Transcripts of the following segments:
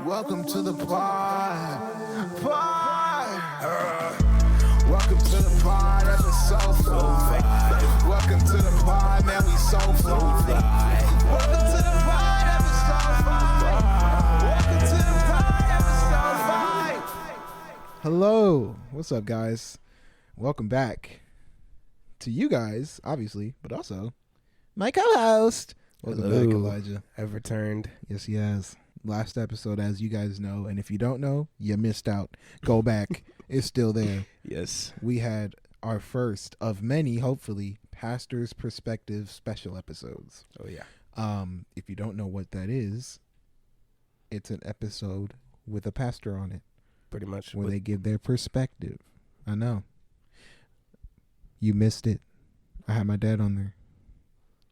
Welcome to the pod. Welcome to the pod, episode 4. Welcome to the pod, man, we so fly. Welcome to the pod, episode 5. Welcome to the pod, episode 5. Hello, what's up, guys? Welcome back to you guys, obviously, but also my co-host. Welcome back, Elijah. I've returned. Yes, he has. Last episode, as you guys know, and if you don't know, you missed out. Go back. It's still there. Yes. We had our first of many, hopefully, Pastor's Perspective special episodes. Oh, yeah. If you don't know what that is, it's an episode with a pastor on it. Pretty much. Where they give their perspective. I know. You missed it. I had my dad on there.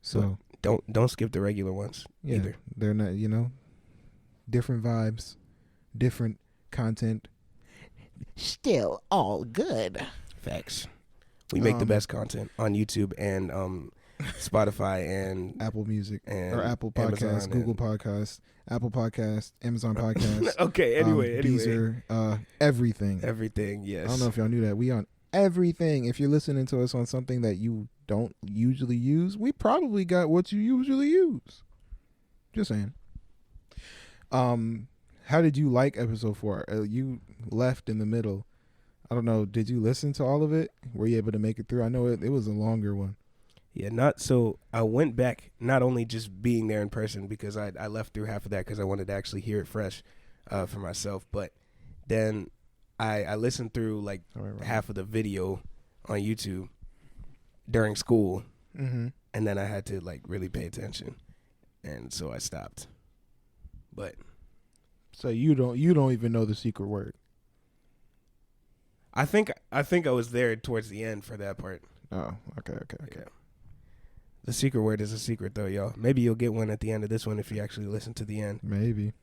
So don't skip the regular ones either. They're not, different vibes, different content. Still all good. Facts. We make the best content on YouTube and Spotify and Apple Music and or Apple Podcasts, Google Podcasts, Apple Podcasts, Amazon Podcasts. Okay, anyway. Deezer, everything. Everything, yes. I don't know if y'all knew that. We on everything. If you're listening to us on something that you don't usually use, we probably got what you usually use. Just saying. How did you like episode 4? You left in the middle. I don't know. Did you listen to all of it? Were you able to make it through? I know it was a longer one. Yeah, I went back, not only just being there in person, because I left through half of that because I wanted to actually hear it fresh for myself. But then I listened through like half of the video on YouTube during school. Mm-hmm. And then I had to like really pay attention. And so I stopped. But so you don't even know the secret word. I think I was there towards the end for that part. Oh, okay. Yeah. The secret word is a secret though, y'all. Maybe you'll get one at the end of this one if you actually listen to the end. Maybe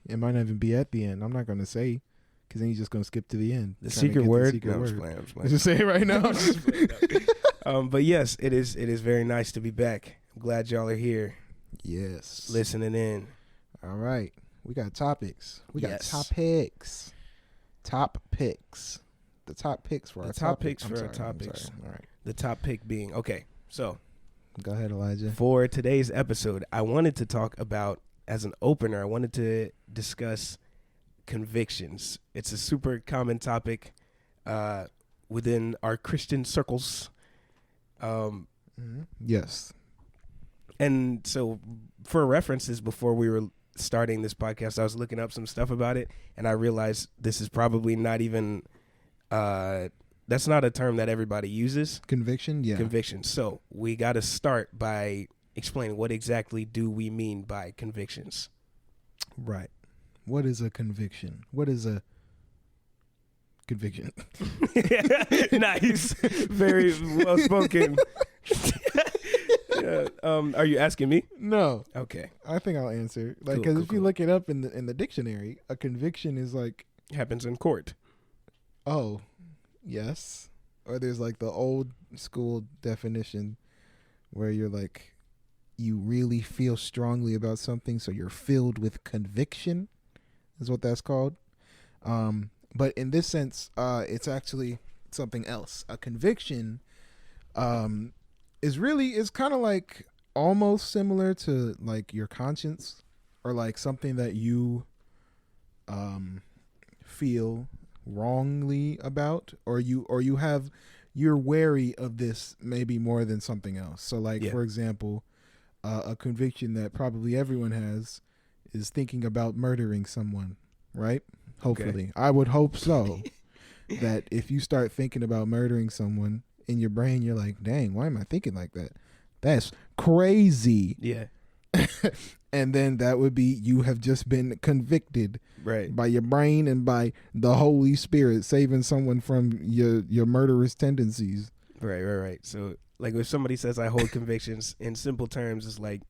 it might not even be at the end. I'm not going to say, because then you're just going to skip to the end. The secret word. No, I'm just playing. Just say it right now. But yes, it is very nice to be back. I'm glad y'all are here. Yes. Listening in. All right. We got topics. Yes. Top picks. The top picks for our topics. All right. The top pick being, okay, so. Go ahead, Elijah. For today's episode, I wanted to talk about, as an opener, I wanted to discuss convictions. It's a super common topic within our Christian circles. Yes. And so for references, before we were starting this podcast, I was looking up some stuff about it, and I realized this is probably not even that's not a term that everybody uses. Conviction. So we got to start by explaining what exactly do we mean by convictions. Right. What is a conviction? What is a conviction? Nice. Very well spoken. Yeah. Are you asking me? No. Okay. I think I'll answer. Like, because if you look it up in the dictionary, a conviction is like happens in court. Oh, yes. Or there's like the old school definition where you're like, you really feel strongly about something, so you're filled with conviction, is what that's called. But in this sense, it's actually something else. A conviction is kind of like almost similar to like your conscience, or like something that you feel wrongly about, or you're wary of this maybe more than something else. So like, for example, a conviction that probably everyone has is thinking about murdering someone, right? Hopefully. Okay. I would hope so. That if you start thinking about murdering someone, in your brain you're like, dang, why am I thinking like that? That's crazy. Yeah. And then that would be, you have just been convicted, right, by your brain and by the Holy Spirit saving someone from your murderous tendencies. Right. So like if somebody says I hold convictions, in simple terms, it's like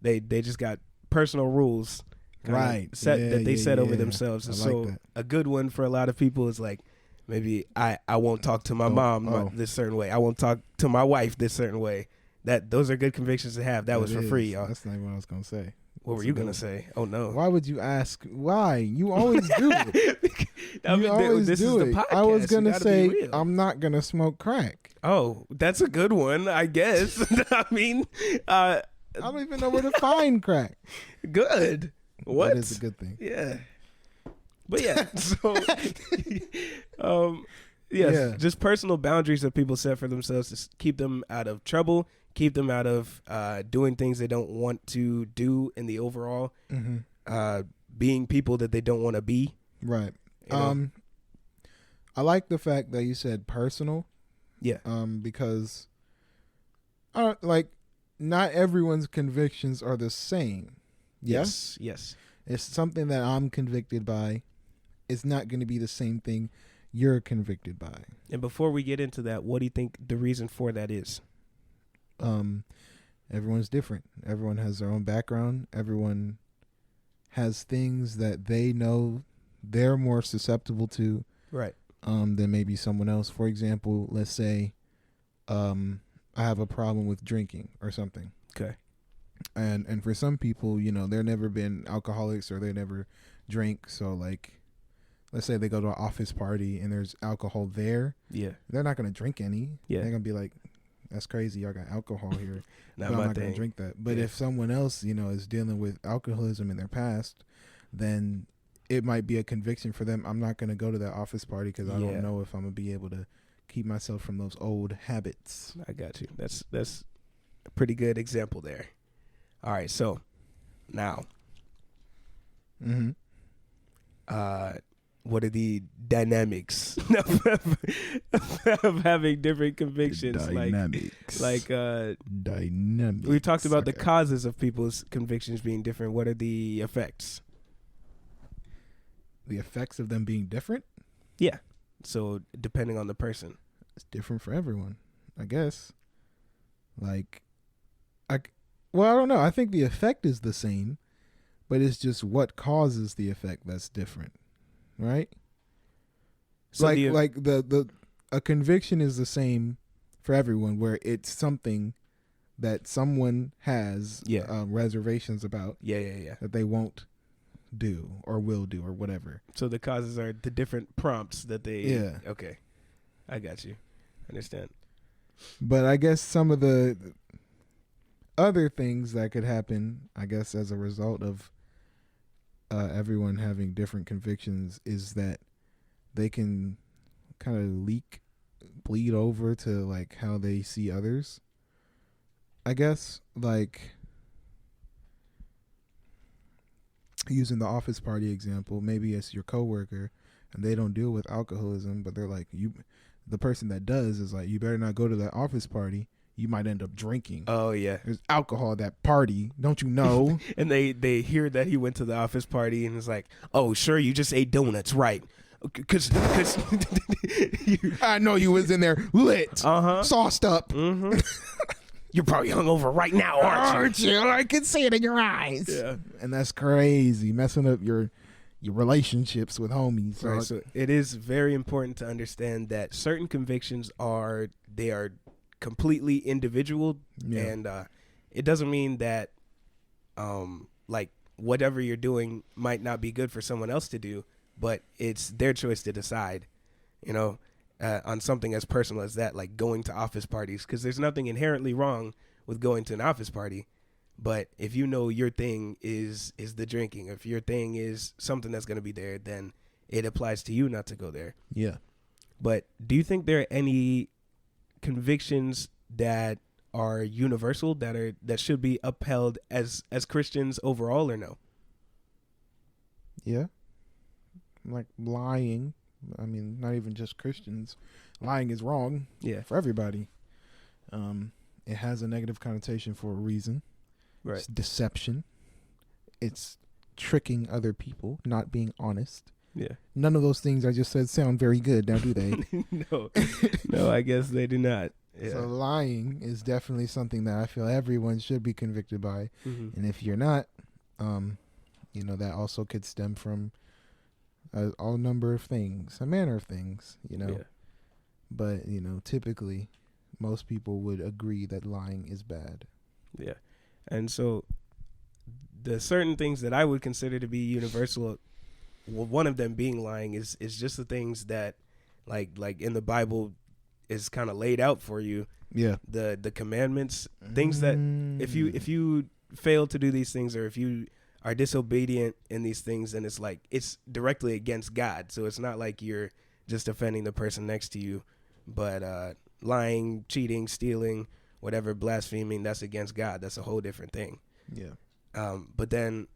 they just got personal rules they set over themselves. And so like a good one for a lot of people is like, maybe I won't talk to my mom this certain way. I won't talk to my wife this certain way. Those are good convictions to have. That was for free, y'all. That's not what I was gonna say. What were you gonna say? Oh no! Why would you ask? Why? You always do it. You always this do is it. the podcast. I was gonna say real. I'm not gonna smoke crack. Oh, that's a good one, I guess. I mean, I don't even know where to find crack. good. What? That is a good thing. Yeah. But yeah, so yes, just personal boundaries that people set for themselves to keep them out of trouble, keep them out of doing things they don't want to do in the overall, being people that they don't want to be. Right. You know? I like the fact that you said personal. Yeah. Because like not everyone's convictions are the same. Yes. Yes. It's something that I'm convicted by. It's not going to be the same thing you're convicted by. And before we get into that, what do you think the reason for that is? Everyone's different. Everyone has their own background. Everyone has things that they know they're more susceptible to, right? Than maybe someone else. For example, let's say, I have a problem with drinking or something. Okay. And for some people, you know, they've never been alcoholics or they never drink. So like, let's say they go to an office party and there's alcohol there. Yeah. They're not going to drink any. Yeah. They're going to be like, that's crazy. Y'all got alcohol here. Not I'm my not going thing. to drink that. But if someone else, you know, is dealing with alcoholism in their past, then it might be a conviction for them. I'm not going to go to that office party because I don't know if I'm going to be able to keep myself from those old habits. I got you. That's a pretty good example there. All right. So now, what are the dynamics of having different convictions? Dynamics. Dynamics. We talked about the causes of people's convictions being different. What are the effects? The effects of them being different? Yeah. So depending on the person. It's different for everyone, I guess. Well, I don't know. I think the effect is the same, but it's just what causes the effect that's different, right? So a conviction is the same for everyone, where it's something that someone has reservations about. That they won't do or will do or whatever. So the causes are the different prompts that they. Yeah. Okay, I got you. Understand. But I guess some of the other things that could happen, I guess, as a result of everyone having different convictions is that they can kind of bleed over to like how they see others. I guess, like using the office party example, maybe it's your coworker and they don't deal with alcoholism, but they're like, the person that does is like, you better not go to that office party. You might end up drinking. Oh, yeah. There's alcohol at that party. Don't you know? And they hear that he went to the office party and it's like, oh, sure, you just ate donuts, right? Because I know you was in there lit, sauced up. Mm-hmm. You're probably hungover right now, aren't you? I can see it in your eyes. Yeah. And that's crazy, messing up your relationships with homies. Right, so it is very important to understand that certain convictions are completely individual, and it doesn't mean that like whatever you're doing might not be good for someone else to do, but it's their choice to decide, you know, on something as personal as that, like going to office parties, because there's nothing inherently wrong with going to an office party. But if you know your thing is the drinking, if your thing is something that's going to be there, then it applies to you not to go there. Yeah. But do you think there are any convictions that are universal, that should be upheld as Christians overall, or no? Yeah. Like lying. I mean, not even just Christians. Lying is wrong. Yeah. For everybody. It has a negative connotation for a reason. Right. It's deception. It's tricking other people, not being honest. Yeah. None of those things I just said sound very good, now do they? No, I guess they do not. Yeah. So lying is definitely something that I feel everyone should be convicted by. Mm-hmm. And if you're not, that also could stem from a number of things, a manner of things, Yeah. But, typically most people would agree that lying is bad. Yeah. And so the certain things that I would consider to be universal, well, one of them being lying, is just the things that like in the Bible is kind of laid out for you. Yeah. The commandments, things that if you fail to do these things, or if you are disobedient in these things, then it's like it's directly against God. So it's not like you're just offending the person next to you, but lying, cheating, stealing, whatever, blaspheming, that's against God. That's a whole different thing. Yeah. But then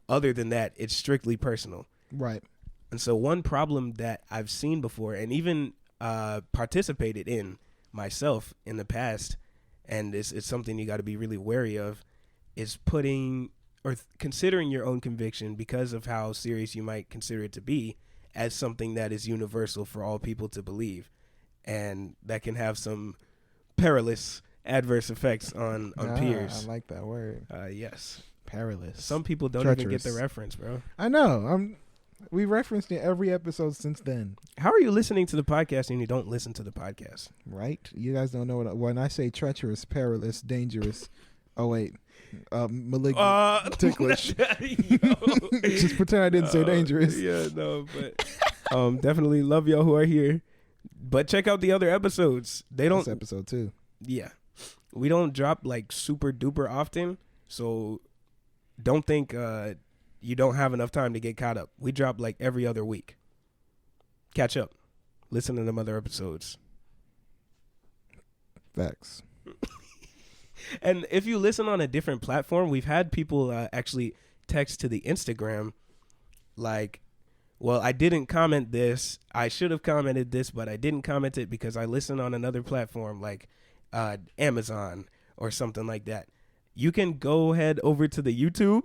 other than that, it's strictly personal. Right. And so one problem that I've seen before, and even participated in myself in the past, and it's something you got to be really wary of, is putting or considering your own conviction, because of how serious you might consider it to be, as something that is universal for all people to believe. And that can have some perilous adverse effects on peers. I like that word. Yes. Perilous. Some people don't Treacherous. even get the reference, bro. I know. We referenced it every episode since then. How are you listening to the podcast and you don't listen to the podcast? Right? You guys don't know when I say treacherous, perilous, dangerous. Oh wait, malignant, ticklish. Just pretend I didn't say dangerous. Yeah, no, but definitely love y'all who are here. But check out the other episodes. They don't. This episode too. Yeah, we don't drop like super duper often, so don't think you don't have enough time to get caught up. We drop like every other week. Catch up. Listen to them other episodes. Facts. And if you listen on a different platform, we've had people actually text to the Instagram like, well, I didn't comment this. I should have commented this, but I didn't comment it because I listened on another platform like Amazon or something like that. You can go ahead over to the YouTube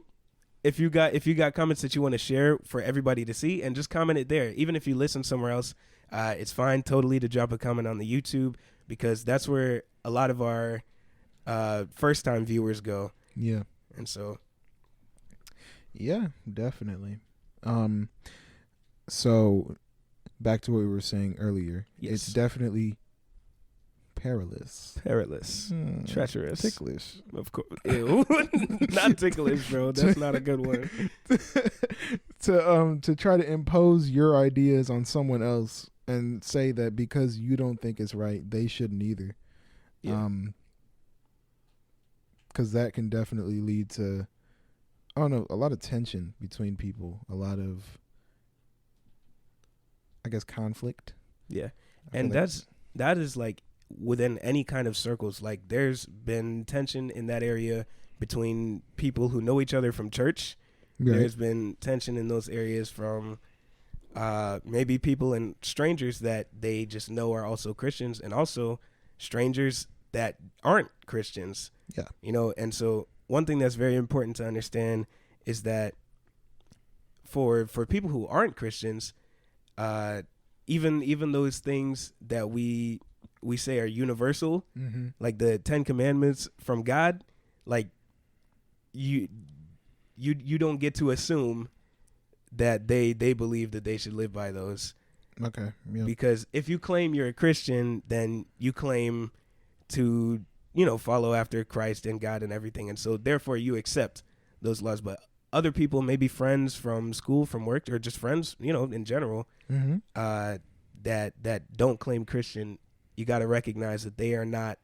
if you got comments that you want to share for everybody to see, and just comment it there. Even if you listen somewhere else, it's fine totally to drop a comment on the YouTube, because that's where a lot of our first time viewers go. Yeah. And so yeah, definitely. So back to what we were saying earlier. Yes. It's definitely perilous, treacherous, ticklish. Of course. Ew. Not ticklish, bro. That's not a good one. To try to impose your ideas on someone else and say that because you don't think it's right, they shouldn't either. Yeah. Because that can definitely lead to, I don't know, a lot of tension between people, a lot of, I guess, conflict. Yeah. And that is like within any kind of circles. Like there's been tension in that area between people who know each other from church. Right. There's been tension in those areas from maybe people and strangers that they just know are also Christians, and also strangers that aren't Christians. Yeah. You know, and so one thing that's very important to understand is that for people who aren't Christians, even those things that we say are universal, mm-hmm. like the 10 Commandments from God, like you don't get to assume that they believe that they should live by those. Okay. Yeah. Because if you claim you're a Christian, then you claim to, follow after Christ and God and everything. And so therefore you accept those laws. But other people, maybe friends from school, from work, or just friends, in general, mm-hmm. That don't claim Christian, you got to recognize that they are not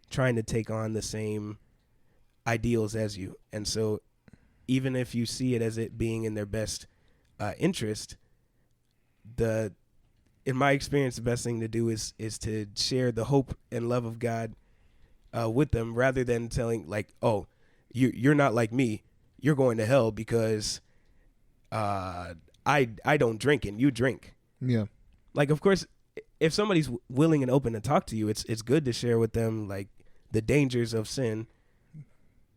trying to take on the same ideals as you. And so even if you see it as it being in their best interest, in my experience, the best thing to do is to share the hope and love of God with them, rather than telling like, oh, you're not like me, you're going to hell because I don't drink and you drink. Yeah. Like, of course, if somebody's willing and open to talk to you, it's good to share with them like the dangers of sin,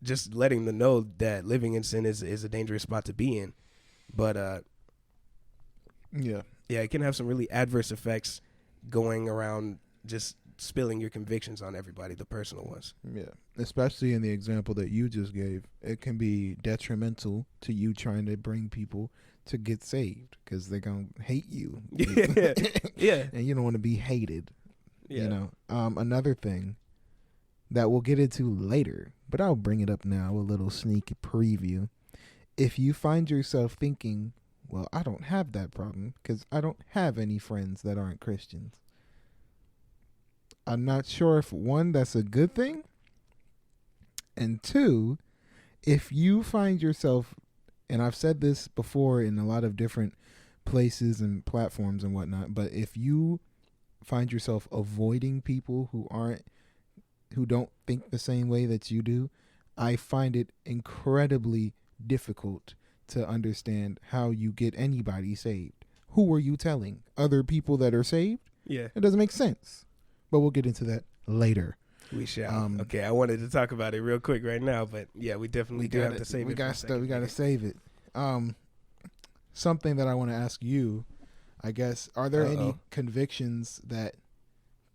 just letting them know that living in sin is a dangerous spot to be in. But yeah, it can have some really adverse effects going around just spilling your convictions on everybody, the personal ones. Yeah, especially in the example that you just gave, it can be detrimental to you trying to bring people to get saved because they're going to hate you. Yeah. Yeah. And you don't want to be hated. Yeah. Another thing that we'll get into later, but I'll bring it up now, a little sneak preview, if you find yourself thinking, well, I don't have that problem because I don't have any friends that aren't Christians. I'm not sure if, one, that's a good thing. And two, if you find yourself, and I've said this before in a lot of different places and platforms and whatnot, but if you find yourself avoiding people who don't think the same way that you do, I find it incredibly difficult to understand how you get anybody saved. Who are you telling? Other people that are saved? Yeah. It doesn't make sense. But we'll get into that later. We shall. Okay, I wanted to talk about it real quick right now, but yeah, we definitely do have to save it. We got to save it. Something that I want to ask you, I guess, are there any convictions that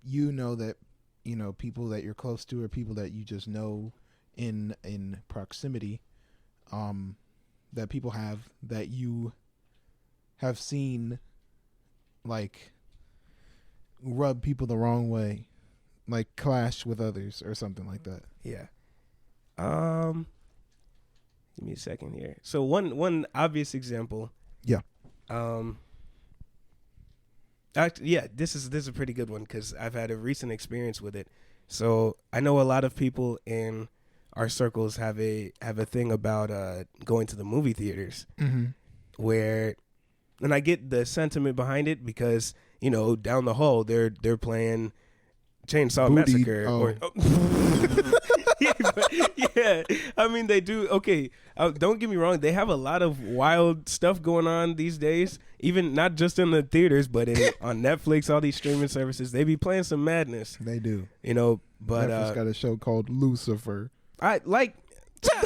you know that, you know, people that you're close to or people that you just know in proximity, that people have that you have seen, like, rub people the wrong way, like clash with others or something like that? Yeah. Give me a second here. So one obvious example. Yeah. Actually, yeah, this is a pretty good one because I've had a recent experience with it. So I know a lot of people in our circles have a thing about going to the movie theaters, where, and I get the sentiment behind it because, you know, down the hall they're playing Chainsaw Massacre or yeah, I mean they do. Okay, don't get me wrong, they have a lot of wild stuff going on these days, even not just in the theaters but on Netflix, all these streaming services. They be playing some madness. They do, you know. But Netflix got a show called Lucifer. I like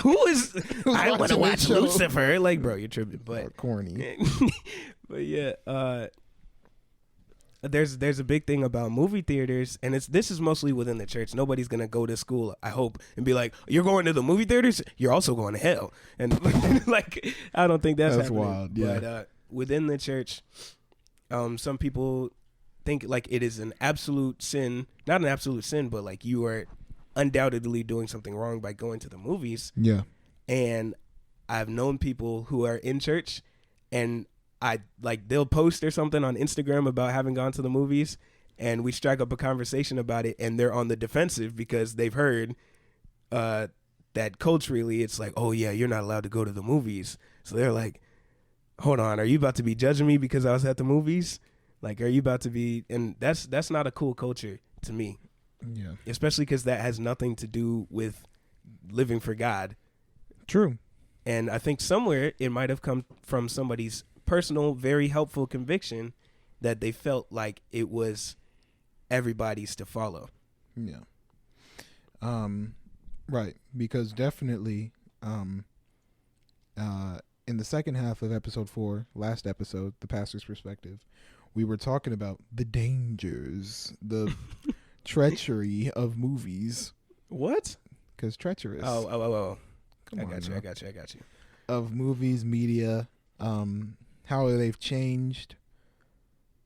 I want to watch Lucifer. Like, bro, you're tripping. But corny. But yeah, there's a big thing about movie theaters, and this is mostly within the church. Nobody's gonna go to school, I hope, and be like, "You're going to the movie theaters? You're also going to hell." And like, I don't think that's happening. Wild. Yeah. But within the church, some people think like it is an absolute sin, not an absolute sin, but like you are undoubtedly doing something wrong by going to the movies. Yeah. And I've known people who are in church, and they'll post or something on Instagram about having gone to the movies, and we strike up a conversation about it, and they're on the defensive because they've heard that culturally it's like, oh yeah, you're not allowed to go to the movies. So they're like, hold on, are you about to be judging me because I was at the movies? Like, are you about to be? And that's not a cool culture to me. Yeah. Especially because that has nothing to do with living for God. True. And I think somewhere it might have come from somebody's personal, very helpful conviction that they felt like it was everybody's to follow. Yeah. Right. Because definitely, in the second half of episode 4, last episode, The Pastor's Perspective, we were talking about the dangers, the treachery of movies. What? Because treacherous. Oh. I got you. Of movies, media, how they've changed.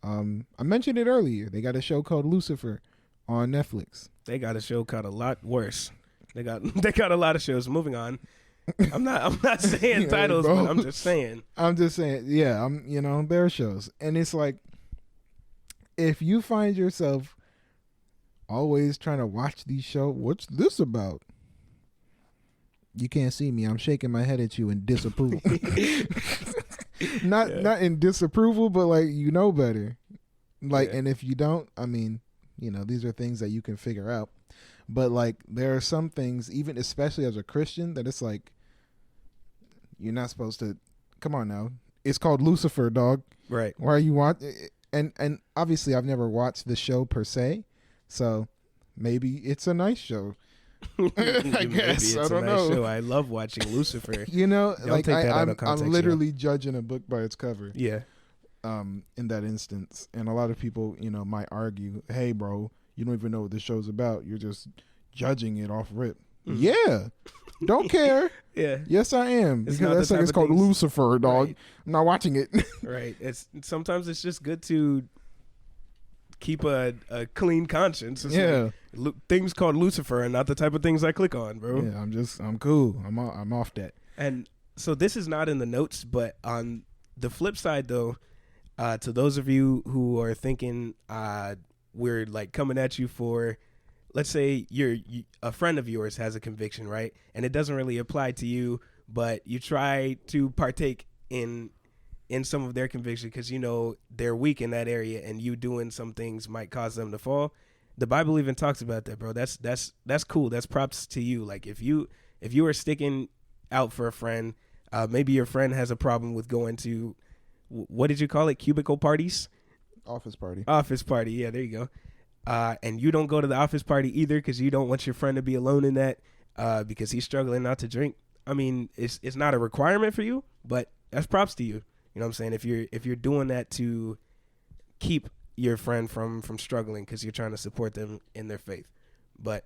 I mentioned it earlier. They got a show called Lucifer on Netflix. They got a show called a lot worse. They got a lot of shows. Moving on. I'm not saying titles, but I'm just saying. Yeah, there are shows. And it's like, if you find yourself always trying to watch these shows, what's this about? You can't see me. I'm shaking my head at you in disapproval. Not in disapproval, but like, you know better. Like, and if you don't, I mean, these are things that you can figure out. But like, there are some things, even especially as a Christian, that it's like, you're not supposed to. Come on now. It's called Lucifer, dog. Right. Why are you watching? And obviously, I've never watched the show per se, so maybe it's a nice show. I guess I don't know. Show. I love watching Lucifer. Like I'm literally judging a book by its cover. Yeah. In that instance, and a lot of people, might argue, "Hey, bro, you don't even know what the show's about. You're just judging it off rip." Yeah. Don't care. Yeah. Yes, I am. Because that second's called Lucifer, dog. Right. I'm not watching it. Right. Sometimes it's just good to keep a clean conscience. It's like, things called Lucifer are not the type of things I click on, bro. Yeah, I'm cool. I'm off that. And So this is not in the notes, but on the flip side, though, to those of you who are thinking we're like coming at you for, let's say a friend of yours has a conviction, right? And it doesn't really apply to you, but you try to partake in some of their conviction because you know they're weak in that area, and you doing some things might cause them to fall. The Bible even talks about that, bro. That's cool. That's props to you. Like if you are sticking out for a friend, maybe your friend has a problem with going to, what did you call it? Cubicle parties? Office party. Office party. Yeah, there you go. And you don't go to the office party either because you don't want your friend to be alone in that because he's struggling not to drink. I mean, it's not a requirement for you, but that's props to you. You know what I'm saying? If you're doing that to keep your friend from struggling because you're trying to support them in their faith. But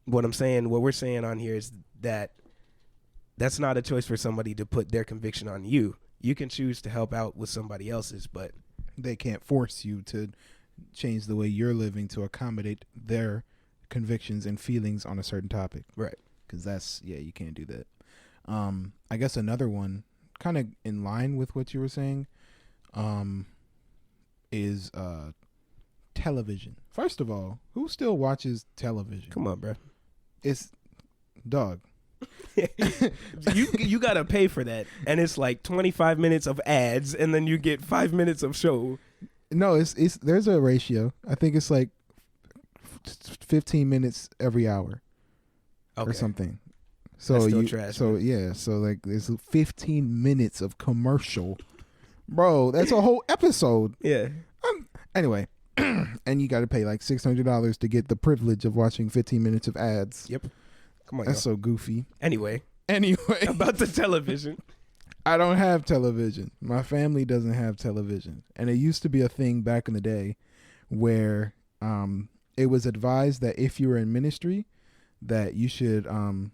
what we're saying on here is that that's not a choice for somebody to put their conviction on you. You can choose to help out with somebody else's, but they can't force you to change the way you're living to accommodate their convictions and feelings on a certain topic. Right. Because you can't do that. I guess another one, kind of in line with what you were saying, is television. First of all, who still watches television? Come on, bro. It's dog. you gotta pay for that, and it's like 25 minutes of ads, and then you get 5 minutes of show. No, it's there's a ratio. I think it's like 15 minutes every hour, or something. So that's still trash. So man. So like there's 15 minutes of commercial, bro. That's a whole episode. Yeah. Anyway, and you got to pay like $600 to get the privilege of watching 15 minutes of ads. Yep. Come on, that's so goofy. Anyway, about the television. I don't have television. My family doesn't have television, and it used to be a thing back in the day where it was advised that if you were in ministry, that you should kind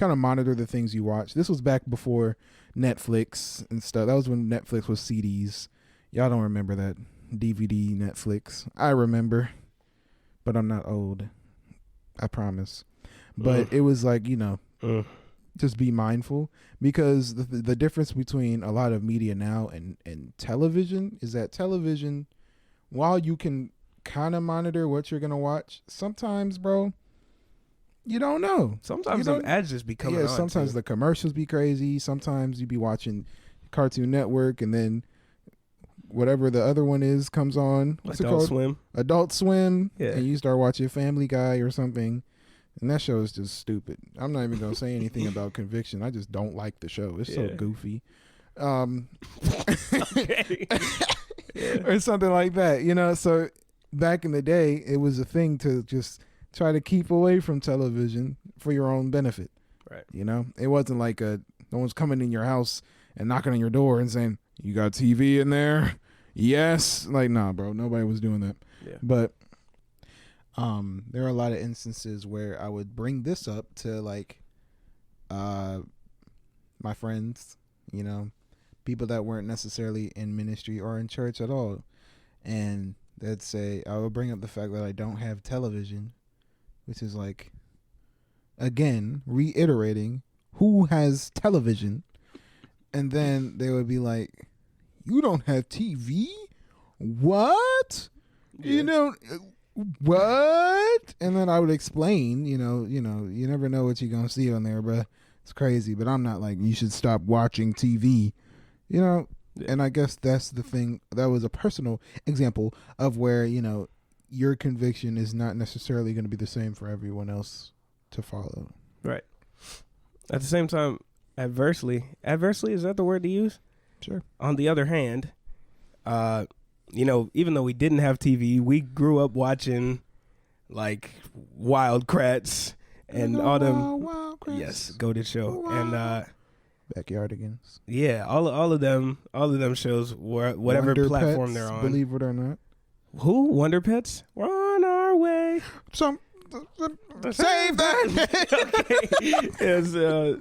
of monitor the things you watch. This was back before Netflix and stuff. That was when Netflix was CDs. Y'all don't remember that DVD Netflix. I remember, but I'm not old. I promise. But it was like, just be mindful, because the difference between a lot of media now and television is that television, while you can kind of monitor what you're going to watch, sometimes, bro, you don't know. Sometimes the ads just be coming on. Sometimes the commercials be crazy. Sometimes you be watching Cartoon Network, and then whatever the other one is comes on. What's Adult it called? Swim. Adult Swim. Yeah. And you start watching Family Guy or something. And that show is just stupid. I'm not even going to say anything about conviction. I just don't like the show. It's so goofy. Or something like that, So back in the day, it was a thing to just try to keep away from television for your own benefit. Right. It wasn't like no one's coming in your house and knocking on your door and saying, "You got TV in there?" Yes. Like, nah, bro. Nobody was doing that. Yeah. But there are a lot of instances where I would bring this up to like my friends, people that weren't necessarily in ministry or in church at all. And they'd say, I would bring up the fact that I don't have television, which is like, again, reiterating who has television. And then they would be like, "You don't have TV? What? Yeah. What?" And then I would explain, you never know what you're going to see on there, bruh. It's crazy, but I'm not like, you should stop watching TV, Yeah. And I guess that's the thing. That was a personal example of where, your conviction is not necessarily going to be the same for everyone else to follow. Right. At the same time, adversely, is that the word to use? Sure. On the other hand, even though we didn't have TV, we grew up watching like Wild Kratts and all them. Wild Kratts. Yes, goated show. And Backyardigans. yeah, all of them shows were whatever Wonder platform Pets, they're on. Believe it or not. Who? Wonder Pets? We're on our way. Save that. Okay. Yes,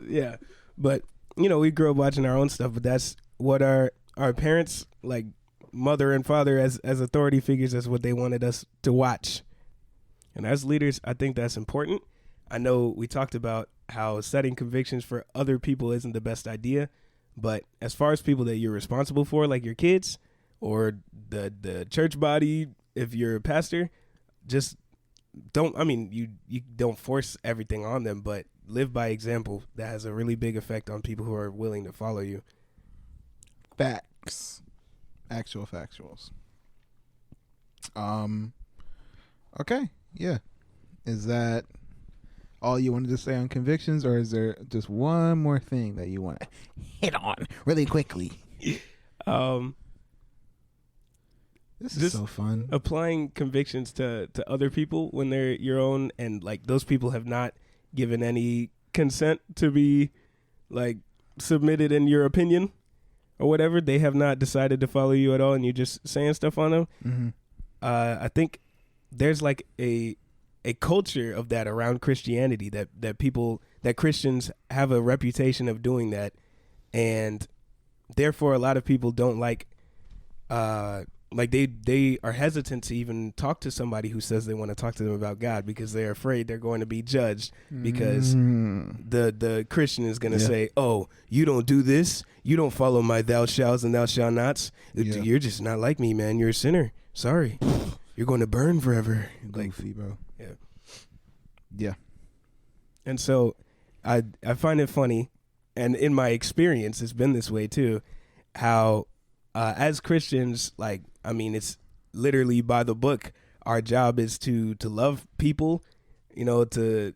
yeah. But we grew up watching our own stuff, but that's what our parents, like mother and father as authority figures, that's what they wanted us to watch. And as leaders, I think that's important. I know we talked about how setting convictions for other people isn't the best idea. But as far as people that you're responsible for, like your kids or the church body, if you're a pastor, just don't, I mean, you don't force everything on them, but live by example. That has a really big effect on people who are willing to follow you. Facts. Actual factuals. Okay. Yeah. Is that all you wanted to say on convictions, or is there just one more thing that you want to hit on really quickly? This is so fun. Applying convictions to other people when they're your own, and like those people have not given any consent to be like submitted in your opinion or whatever. They have not decided to follow you at all, and you're just saying stuff on them. Mm-hmm. I think there's like a culture of that around Christianity, that Christians have a reputation of doing that, and therefore a lot of people don't like they are hesitant to even talk to somebody who says they want to talk to them about God, because they're afraid they're going to be judged, because the Christian is going to say, oh, you don't do this, you don't follow my thou shalls and thou shalt nots, you're just not like me, man, you're a sinner, sorry, you're going to burn forever. Goofy, bro. Yeah. And so I find it funny, and in my experience it's been this way too, how as Christians, like, I mean, it's literally by the book, our job is to love people, you know, to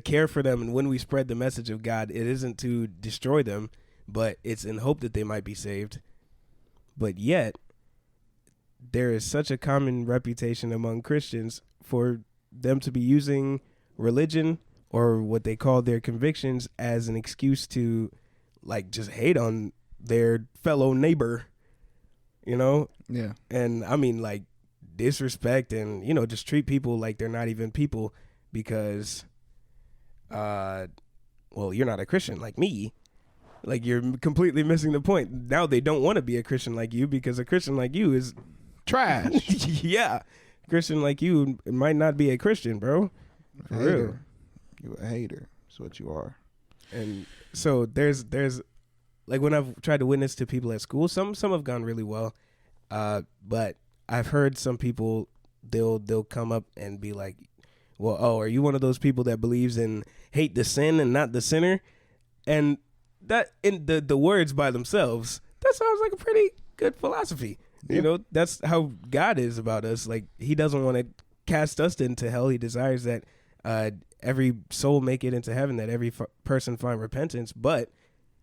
care for them, and when we spread the message of God, it isn't to destroy them, but it's in hope that they might be saved. But yet there is such a common reputation among Christians for them to be using religion or what they call their convictions as an excuse to like just hate on their fellow neighbor, you know? Yeah. And I mean, like, disrespect and, you know, just treat people like they're not even people because, well, you're not a Christian like me. Like, you're completely missing the point. Now they don't want to be a Christian like you because a Christian like you is trash. Yeah. Christian like you might not be a Christian, bro. For real. You a hater. That's what you are. And so there's like when I've tried to witness to people at school, some have gone really well. But I've heard some people, they'll come up and be like, well, oh, are you one of those people that believes in hate the sin and not the sinner? And that, in the words by themselves, that sounds like a pretty good philosophy. Yeah. You know, that's how God is about us. Like, he doesn't want to cast us into hell. He desires that every soul make it into heaven, that every person find repentance, but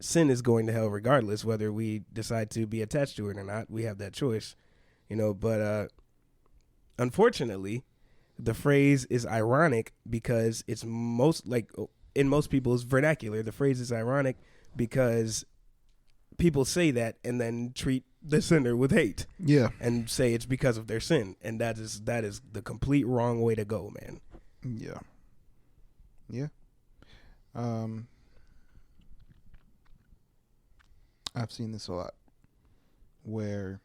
sin is going to hell regardless, whether we decide to be attached to it or not. We have that choice, you know. But unfortunately, the phrase is ironic because it's most, like, in most people's vernacular, the phrase is ironic because people say that and then treat the sinner with hate. Yeah. And say it's because of their sin. And that is the complete wrong way to go, man. Yeah. Yeah. I've seen this a lot where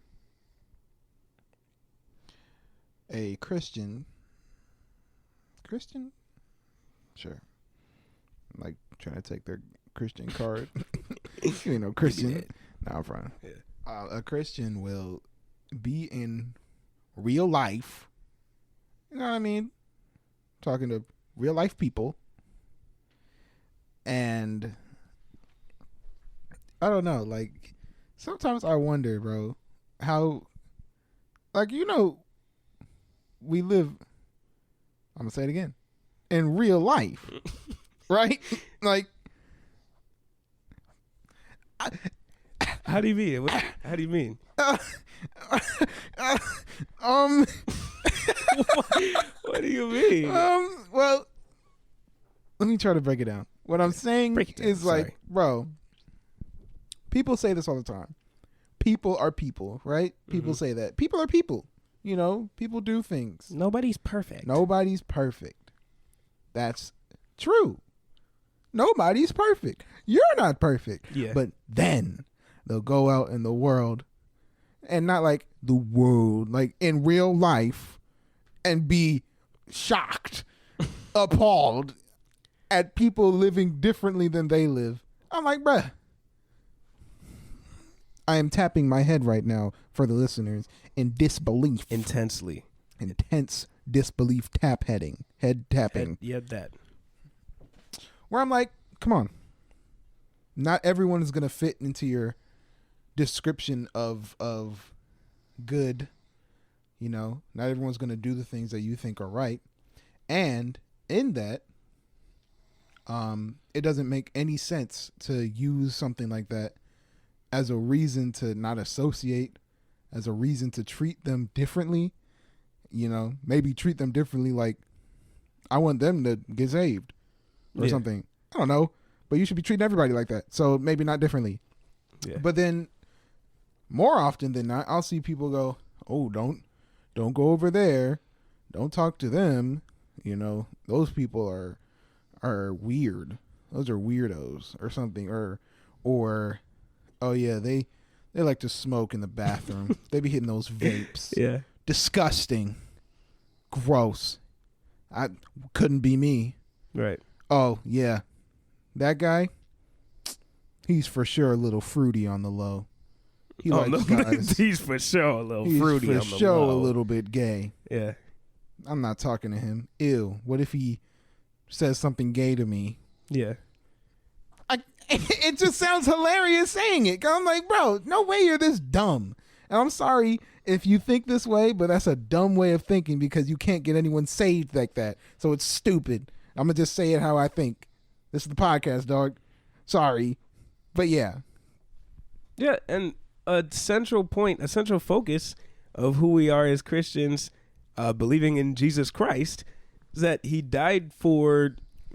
a Christian, sure, like trying to take their Christian card, you know, Christian. No, I'm fine. Yeah. A Christian will be in real life, you know what I mean? Talking to real life people, and I don't know, like, sometimes I wonder, bro, how, like, you know, we live, I'm gonna say it again, in real life, right? Like, how do you mean? How do you mean? What do you mean? Well, let me try to break it down. What I'm saying is, like, bro, people say this all the time. People are people, right? People say that. People are people. You know, people do things. Nobody's perfect. Nobody's perfect. That's true. Nobody's perfect. You're not perfect. Yeah. But then they'll go out in the world, and not like the world, like in real life, and be shocked, appalled at people living differently than they live. I'm like, bruh. I am tapping my head right now for the listeners in disbelief. Intensely. Intense disbelief head tapping. That. Where I'm like, come on. Not everyone is going to fit into your description of good. You know, not everyone's going to do the things that you think are right. And in that, it doesn't make any sense to use something like that as a reason to not associate, as a reason to treat them differently. You know, maybe treat them differently, like I want them to get saved or something. I don't know, but you should be treating everybody like that. So maybe not differently. Yeah. But then more often than not, I'll see people go, oh, don't go over there. Don't talk to them. You know, those people are weird. Those are weirdos or something. Or oh yeah, they like to smoke in the bathroom. They be hitting those vapes. Yeah. Disgusting. Gross. I couldn't be me. Right. Oh, yeah. That guy, he's for sure a little fruity on the low. He's for sure a little fruity on the low. He's for sure a little bit gay. Yeah. I'm not talking to him. Ew. What if he says something gay to me? Yeah. It just sounds hilarious saying it. 'Cause I'm like, bro, no way you're this dumb. And I'm sorry if you think this way, but that's a dumb way of thinking because you can't get anyone saved like that. So it's stupid. I'm going to just say it how I think. This is the podcast, dog. Sorry. But yeah. Yeah, and a central focus of who we are as Christians, believing in Jesus Christ, is that he died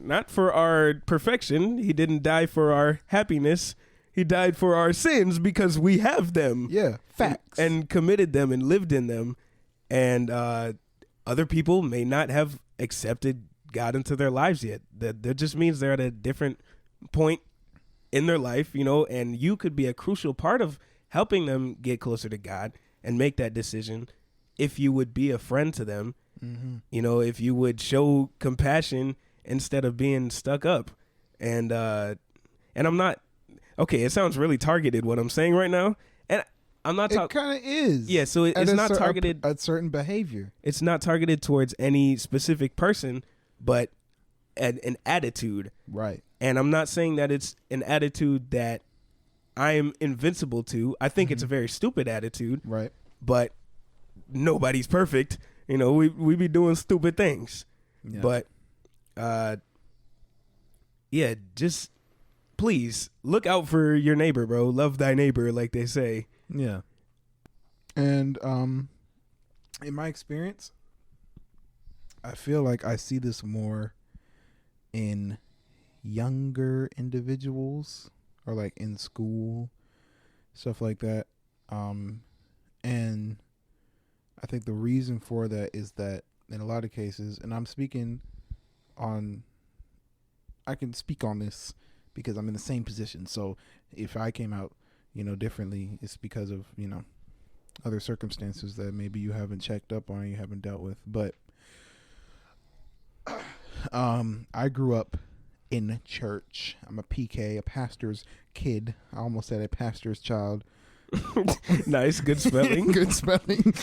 not for our perfection. He didn't die for our happiness. He died for our sins because we have them. Yeah, facts. And committed them and lived in them. And other people may not have accepted God into their lives yet. That just means they're at a different point in their life, you know, and you could be a crucial part of helping them get closer to God and make that decision if you would be a friend to them. Mm-hmm. You know, if you would show compassion instead of being stuck up. And I'm not, okay, it sounds really targeted what I'm saying right now. And I'm not talking. It kind of is. Yeah, so it's not targeted at certain behavior. It's not targeted towards any specific person, but an attitude. Right. And I'm not saying that it's an attitude that I am invincible to. I think it's a very stupid attitude. Right. But nobody's perfect. You know, we be doing stupid things. Yeah. But yeah, just please look out for your neighbor, bro. Love thy neighbor, like they say. Yeah. And in my experience, I feel like I see this more in younger individuals or like in school, stuff like that. And I think the reason for that is that in a lot of cases, and I can speak on this because I'm in the same position. So if I came out, you know, differently, it's because of, you know, other circumstances that maybe you haven't checked up on or you haven't dealt with. But I grew up in church. I'm a PK, a pastor's kid. I almost said a pastor's child. Nice, good spelling. Good spelling.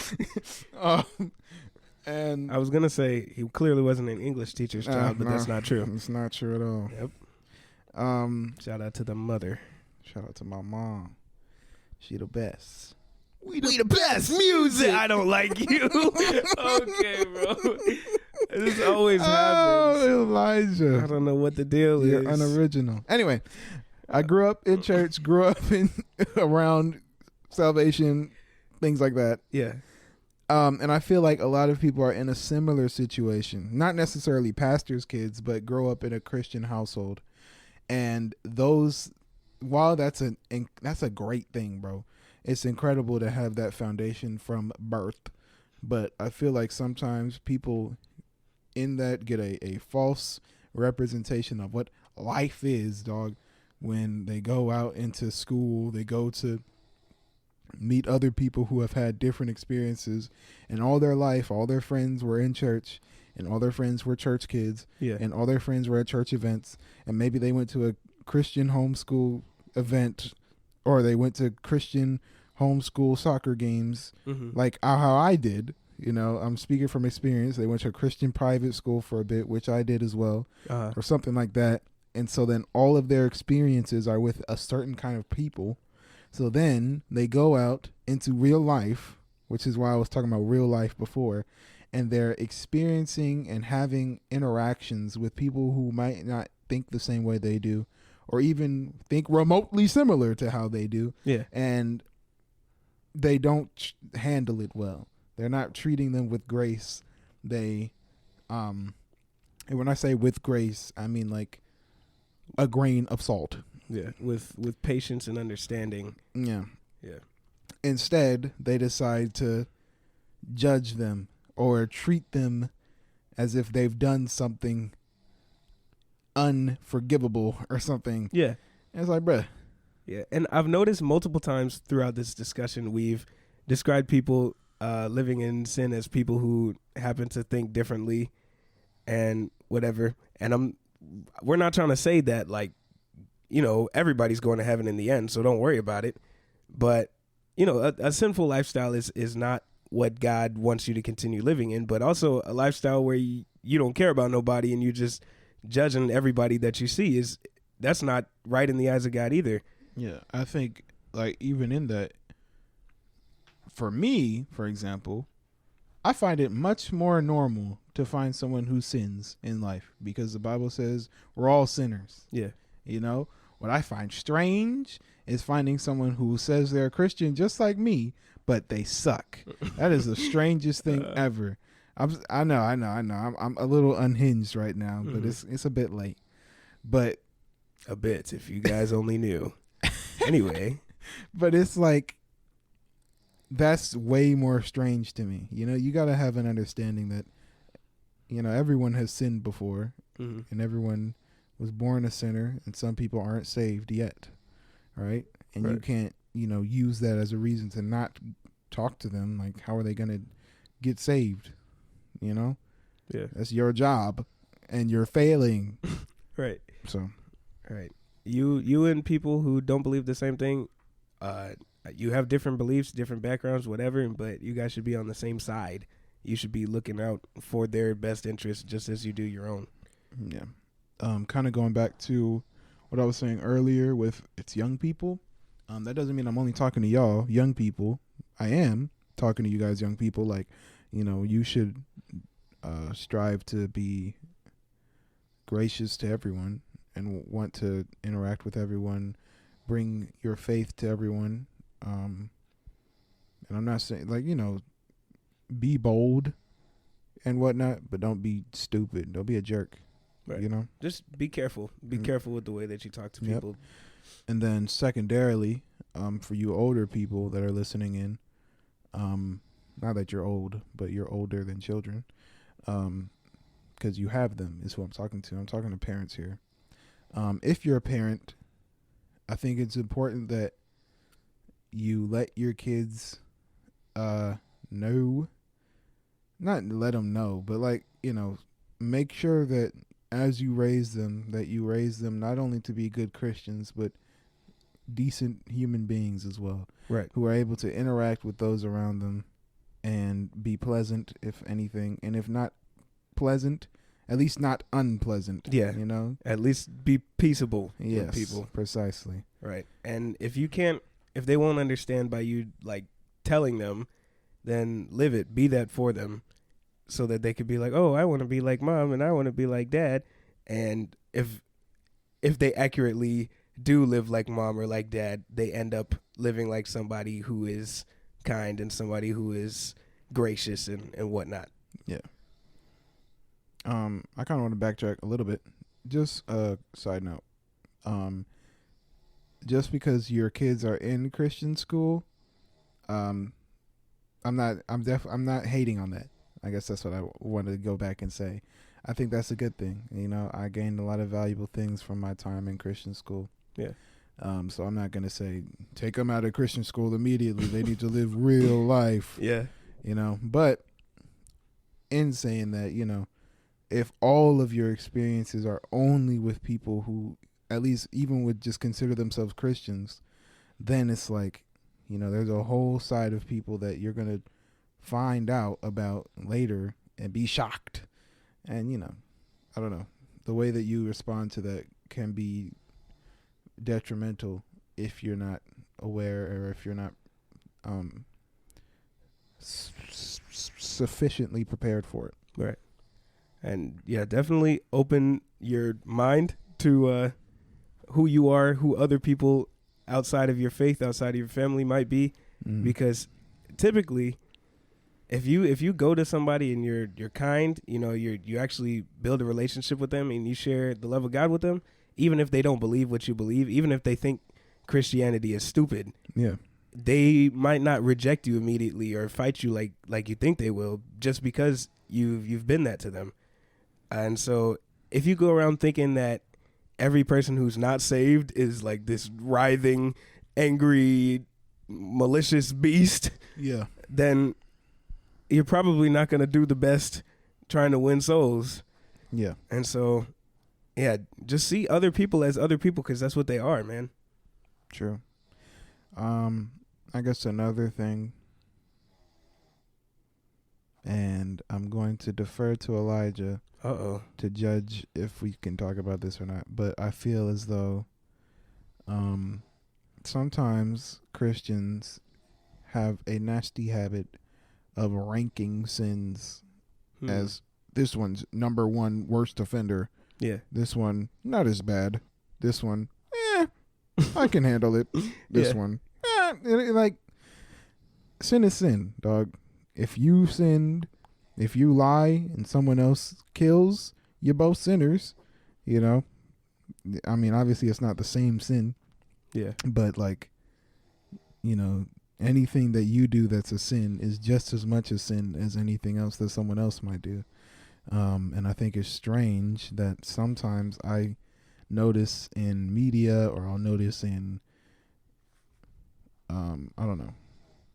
And I was gonna say he clearly wasn't an English teacher's child, but that's not true. It's not true at all. Yep. Shout out to the mother. Shout out to my mom. She the best. We the best music. I don't like you. Okay, bro. This always happens. Oh, Elijah. I don't know what the deal is. You're unoriginal. Anyway, I grew up in church, grew up around salvation, things like that. Yeah. And I feel like a lot of people are in a similar situation, not necessarily pastors' kids, but grow up in a Christian household. And while that's a great thing, bro. It's incredible to have that foundation from birth. But I feel like sometimes people in that get a false representation of what life is, dog. When they go out into school, they go to meet other people who have had different experiences, and all their life, all their friends were in church, and all their friends were church kids, Yeah. and all their friends were at church events, and maybe they went to a Christian homeschool event, or they went to Christian homeschool soccer games, like how I did. You know, I'm speaking from experience. They went to a Christian private school for a bit, which I did as well, or something like that. And so then all of their experiences are with a certain kind of people. So then they go out into real life, which is why I was talking about real life before, and they're experiencing and having interactions with people who might not think the same way they do, or even think remotely similar to how they do. Yeah. And they don't handle it well. They're not treating them with grace. They, and when I say with grace, I mean like a grain of salt. Yeah. With patience and understanding. Yeah. Yeah. Instead, they decide to judge them or treat them as if they've done something unforgivable or something. Yeah. And it's like, bruh. Yeah. And I've noticed multiple times throughout this discussion, we've described people living in sin as people who happen to think differently and whatever. And we're not trying to say that, like, you know, everybody's going to heaven in the end, so don't worry about it. But, you know, a sinful lifestyle is not what God wants you to continue living in, but also a lifestyle where you don't care about nobody and you just judging everybody that you see that's not right in the eyes of God either. Yeah, I think, like, even in that, for me, for example, I find it much more normal to find someone who sins in life, because the Bible says we're all sinners. Yeah. You know, what I find strange is finding someone who says they're a Christian just like me, but they suck. That is the strangest thing ever. I know. I'm a little unhinged right now, but it's a bit late. But a bit, if you guys only knew. Anyway, but it's like, that's way more strange to me. You know, you got to have an understanding that, you know, everyone has sinned before, and everyone was born a sinner, and some people aren't saved yet, right? And you can't, you know, use that as a reason to not talk to them. Like, how are they going to get saved? You know? Yeah. That's your job, and you're failing. Right. So. Right. You and people who don't believe the same thing, you have different beliefs, different backgrounds, whatever, but you guys should be on the same side. You should be looking out for their best interests just as you do your own. Yeah. Kind of going back to what I was saying earlier with it's young people. That doesn't mean I'm only talking to y'all, young people. I am talking to you guys, young people. Like, you know, you should strive to be gracious to everyone and want to interact with everyone, bring your faith to everyone. And I'm not saying, like, you know, be bold and whatnot, but don't be stupid. Don't be a jerk. Right. You know? Just be careful. Be careful with the way that you talk to people. And then secondarily, for you older people that are listening in, not that you're old, but you're older than children, because you have them is who I'm talking to. I'm talking to parents here. If you're a parent, I think it's important that you let your kids know, not let them know, but, like, you know, make sure that as you raise them, that you raise them not only to be good Christians, but decent human beings as well. Right. Who are able to interact with those around them and be pleasant, if anything. And if not pleasant, at least not unpleasant. Yeah. You know? At least be peaceable Yes, with people. Precisely. Right. And if they won't understand by you, like, telling them, then live it. Be that for them so that they could be like, oh, I want to be like mom and I want to be like dad. And if they accurately do live like mom or like dad, they end up living like somebody who is kind and somebody who is gracious and whatnot. Yeah. I kind of want to backtrack a little bit. Just a side note. Just because your kids are in Christian school, I'm not hating on that. I guess that's what I wanted to go back and say. I think that's a good thing. You know, I gained a lot of valuable things from my time in Christian school. Yeah. So I'm not going to say take them out of Christian school immediately. They need to live real life. Yeah. You know, but in saying that, you know, if all of your experiences are only with people who, at least even would just consider themselves Christians, then it's like, there's a whole side of people that you're going to find out about later and be shocked. And, I don't know. The way that you respond to that can be detrimental if you're not aware, or if you're not sufficiently prepared for it. Right. And yeah, definitely open your mind to who you are, who other people outside of your faith, outside of your family might be, because typically, if you go to somebody and you're kind, you actually build a relationship with them and you share the love of God with them, even if they don't believe what you believe, even if they think Christianity is stupid, they might not reject you immediately or fight you like you think they will, just because you've been that to them. And so if you go around thinking that every person who's not saved is like this writhing, angry, malicious beast, then you're probably not going to do the best trying to win souls. Yeah. And so, just see other people as other people, because that's what they are, man. True. I guess another thing, and I'm going to defer to Elijah to judge if we can talk about this or not, but I feel as though sometimes Christians have a nasty habit of ranking sins as this one's number one worst offender. Yeah. This one, not as bad. This one, I can handle it. This one, like, sin is sin, dog. If you sinned, if you lie and someone else kills, you're both sinners, I mean, obviously it's not the same sin. Yeah. But like, anything that you do that's a sin is just as much a sin as anything else that someone else might do. And I think it's strange that sometimes I notice in media, or I'll notice in, I don't know,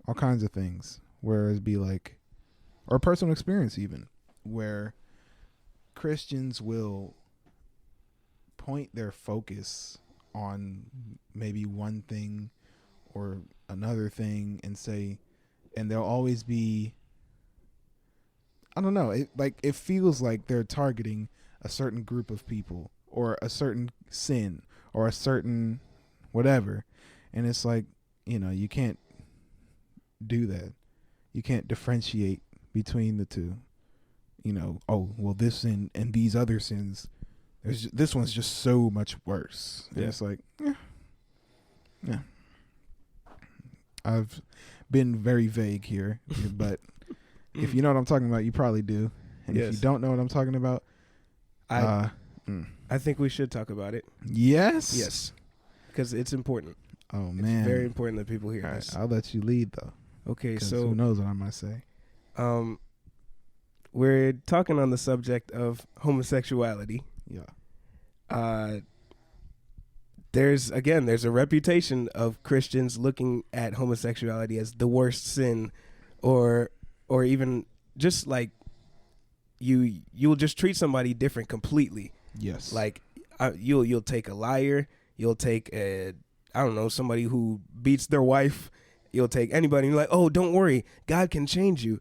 all kinds of things, where it'd be like, or personal experience even, where Christians will point their focus on maybe one thing or another thing and say, and they'll always be, I don't know, it feels like they're targeting a certain group of people or a certain sin or a certain whatever. And it's like, you can't do that. You can't differentiate between the two. Oh, well, this sin and these other sins, this one's just so much worse. And it's like, yeah. I've been very vague here, but if you know what I'm talking about, you probably do. And if you don't know what I'm talking about, I think we should talk about it. Yes? Yes. Because it's important. Oh, man. It's very important that people hear this. I'll let you lead, though. Okay, so who knows what I might say. We're talking on the subject of homosexuality. Yeah. There's a reputation of Christians looking at homosexuality as the worst sin, or even just like you'll just treat somebody different completely. Yes. Like you'll take a liar, you'll take somebody who beats their wife, you'll take anybody and you're like, oh, don't worry, God can change you.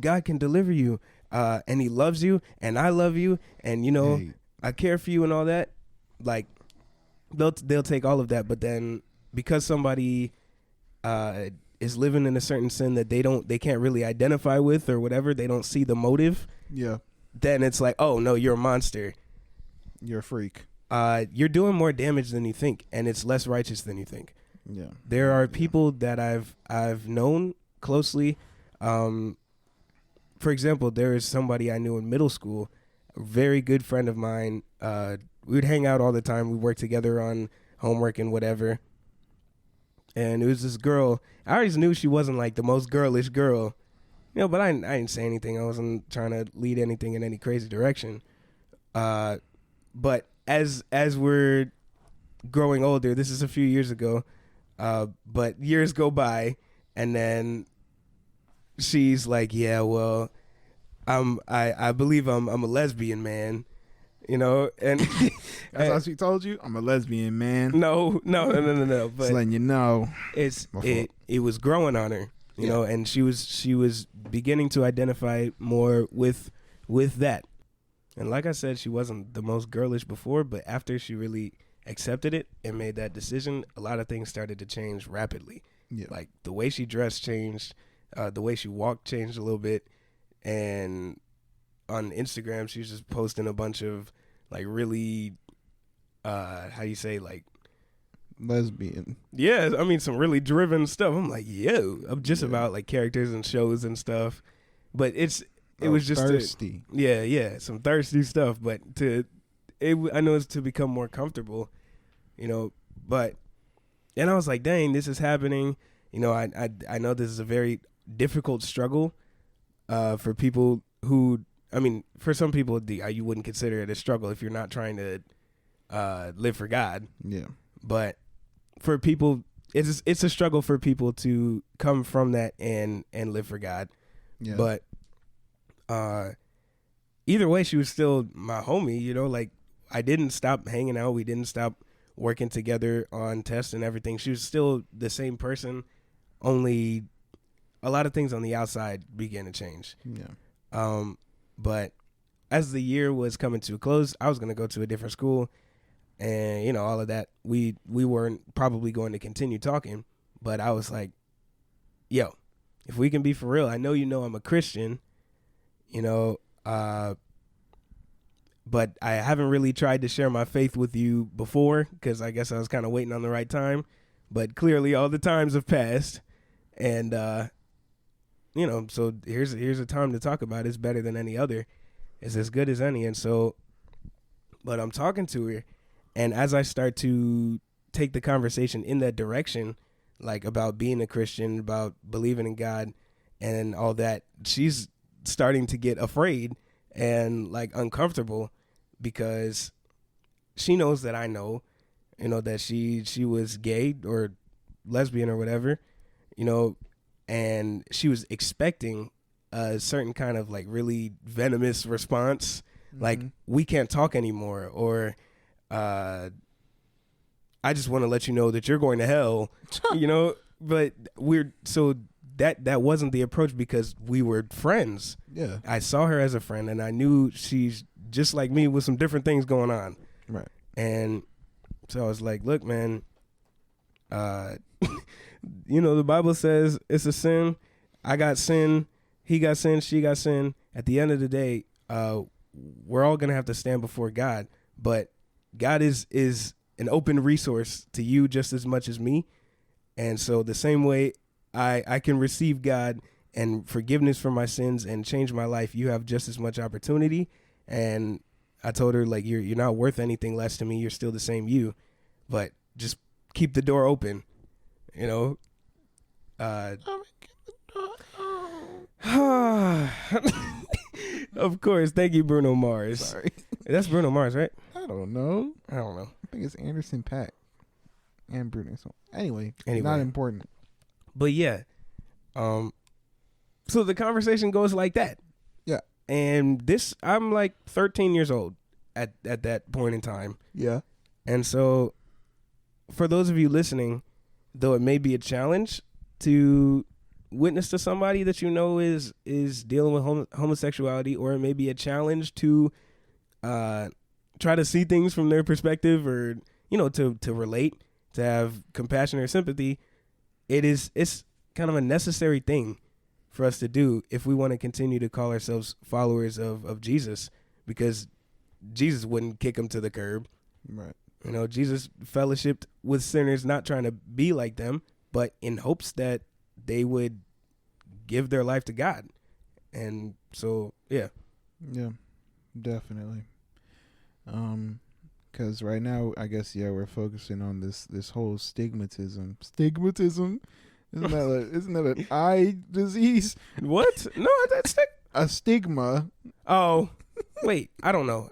God can deliver you. And he loves you, and I love you, and hey, I care for you and all that. Like, they'll take all of that, but then because somebody is living in a certain sin that they can't really identify with or whatever, they don't see the motive. Yeah. Then it's like, oh no, you're a monster. You're a freak. You're doing more damage than you think, and it's less righteous than you think. Yeah. There are people that I've known closely. For example, there is somebody I knew in middle school, a very good friend of mine. We would hang out all the time. We worked together on homework and whatever. And it was this girl. I always knew she wasn't like the most girlish girl, but I didn't say anything. I wasn't trying to lead anything in any crazy direction. But as we're growing older, this is a few years ago, but years go by, and then she's like, yeah, well, I believe I'm a lesbian, man. You know, and that's how she told you. I'm a lesbian, man. No. But just letting you know, it was growing on her, you know, and she was beginning to identify more with that. And like I said, she wasn't the most girlish before, but after she really accepted it and made that decision, a lot of things started to change rapidly. Yeah. Like the way she dressed changed, the way she walked changed a little bit, and on Instagram she was just posting a bunch of like really how you say, like lesbian. Yeah, I mean some really driven stuff. I'm like, yo, I'm just about like characters and shows and stuff. But it was just thirsty. Some thirsty stuff. But I know it's to become more comfortable, you know. But and I was like, dang, this is happening. You know, I know this is a very difficult struggle for people who, I mean, for some people you wouldn't consider it a struggle if you're not trying to live for God. Yeah. But for people, it's a struggle for people to come from that and live for God. Yeah. But either way, she was still my homie, you know, like I didn't stop hanging out. We didn't stop working together on tests and everything. She was still the same person, only a lot of things on the outside began to change. Yeah. But as the year was coming to a close, I was going to go to a different school, and, you know, all of that. We weren't probably going to continue talking, but I was like, yo, if we can be for real, I know you know I'm a Christian, you know, but I haven't really tried to share my faith with you before because I guess I was kind of waiting on the right time. But clearly all the times have passed, and you know, so here's a time to talk about it. It's better than any other. It's as good as any. And so, but I'm talking to her, and as I start to take the conversation in that direction, like about being a Christian, about believing in God and all that, she's starting to get afraid and like uncomfortable because she knows that I know, you know, that she was gay or lesbian or whatever, you know, and she was expecting a certain kind of like really venomous response, like we can't talk anymore, or I just want to let you know that you're going to hell, you know. But that wasn't the approach because we were friends. Yeah, I saw her as a friend, and I knew she's just like me with some different things going on. Right, and so I was like, look, man, you know, the Bible says it's a sin. I got sin. He got sin. She got sin. At the end of the day, we're all going to have to stand before God. But God is an open resource to you just as much as me. And so the same way I can receive God and forgiveness for my sins and change my life, you have just as much opportunity. And I told her, like, you're not worth anything less to me. You're still the same you. But just keep the door open. You know, of course. Thank you, Bruno Mars. Sorry. That's Bruno Mars, right? I don't know. I think it's Anderson .Paak and Bruno. So anyway, not important. But yeah, so the conversation goes like that. Yeah. And I'm like 13 years old at that point in time. Yeah. And so for those of you listening, though it may be a challenge to witness to somebody that you know is dealing with homosexuality, or it may be a challenge to try to see things from their perspective, or, you know, to relate, to have compassion or sympathy, it's kind of a necessary thing for us to do if we want to continue to call ourselves followers of Jesus, because Jesus wouldn't kick them to the curb. Right. You know, Jesus fellowshiped with sinners, not trying to be like them, but in hopes that they would give their life to God. And so, yeah. Yeah, definitely. Because right now, I guess, we're focusing on this whole stigmatism. Stigmatism? Isn't that an eye disease? What? No, that's a stigma. Oh, wait, I don't know.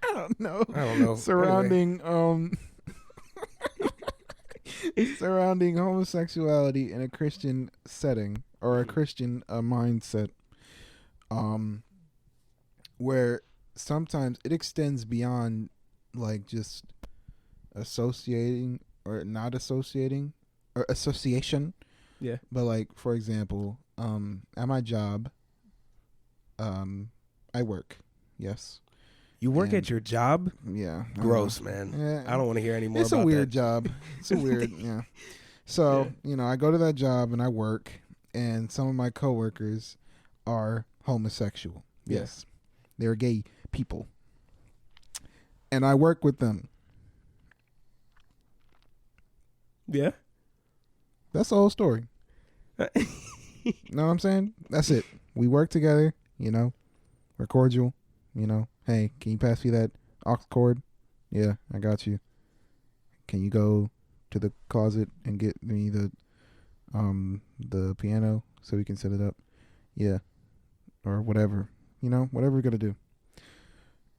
I don't know. Surrounding surrounding homosexuality in a Christian setting, or a Christian mindset. where sometimes it extends beyond like just associating or not associating or association. Yeah. But like, for example, at my job, I work. Yes. You work at your job? Yeah. Gross, man. Yeah. I don't want to hear any more It's about a weird that. job. It's a weird, yeah. So, I go to that job and I work, and some of my coworkers are homosexual. Yes. They're gay people. And I work with them. Yeah. That's the whole story. Know what I'm saying? That's it. We work together, we're cordial, Hey, can you pass me that aux cord? Yeah, I got you. Can you go to the closet and get me the piano so we can set it up? Yeah. Or whatever. Whatever we're gonna do.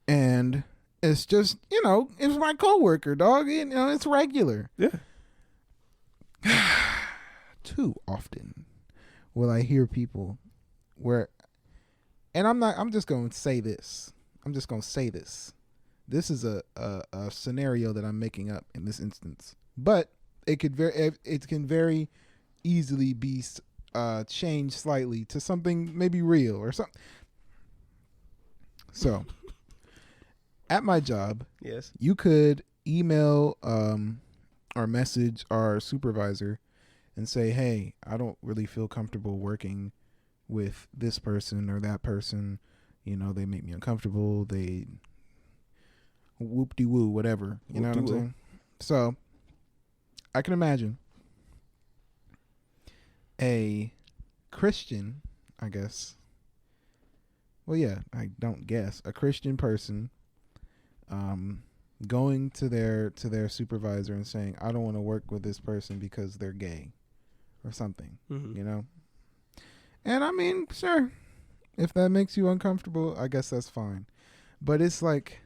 And it's just, it's my coworker, dog. It's regular. Yeah. Too often will I hear people where, and I'm just going to say this. This is a scenario that I'm making up in this instance, but it can very easily be changed slightly to something maybe real or something. So, at my job, yes, you could email or message our supervisor and say, hey, I don't really feel comfortable working with this person or that person. They make me uncomfortable. They whoop-de-woo, whatever. You know what I'm saying? So, I can imagine a Christian, I guess. Well, yeah, I don't guess. A Christian person going to their supervisor and saying, I don't want to work with this person because they're gay or something, And I mean, sure, if that makes you uncomfortable, I guess that's fine. But it's like,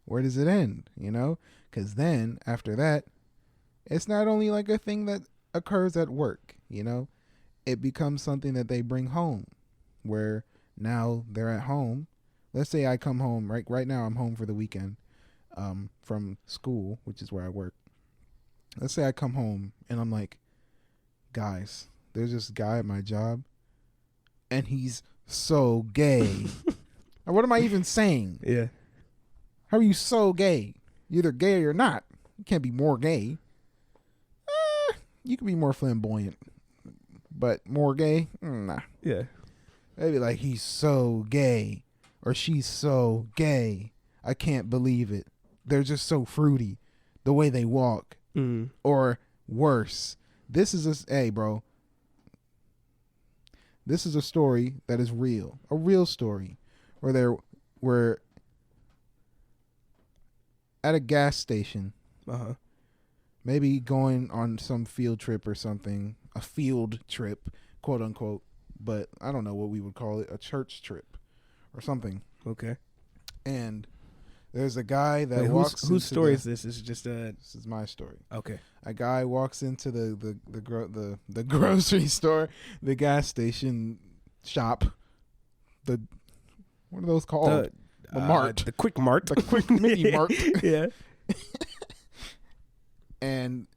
where does it end, Because then, after that, it's not only like a thing that occurs at work, It becomes something that they bring home, where now they're at home. Let's say I come home, right now I'm home for the weekend from school, which is where I work. Let's say I come home and I'm like, guys, there's this guy at my job and he's so gay. What am I even saying? Yeah. How are you so gay? You're either gay or you're not. You can't be more gay. You can be more flamboyant, but more gay? Nah. Yeah. Maybe like, he's so gay or she's so gay. I can't believe it. They're just so fruity the way they walk. Or worse. Hey, bro. This is a story that is real. A real story where they were at a gas station. Maybe going on some field trip or something. A field trip, quote unquote. But I don't know what we would call it. A church trip or something. Okay. And there's a guy that walks. Whose story is this? Is just This is my story. Okay. A guy walks into the grocery store, the gas station shop. What are those called? The mart. The quick mart. The quick mini mart. Yeah. And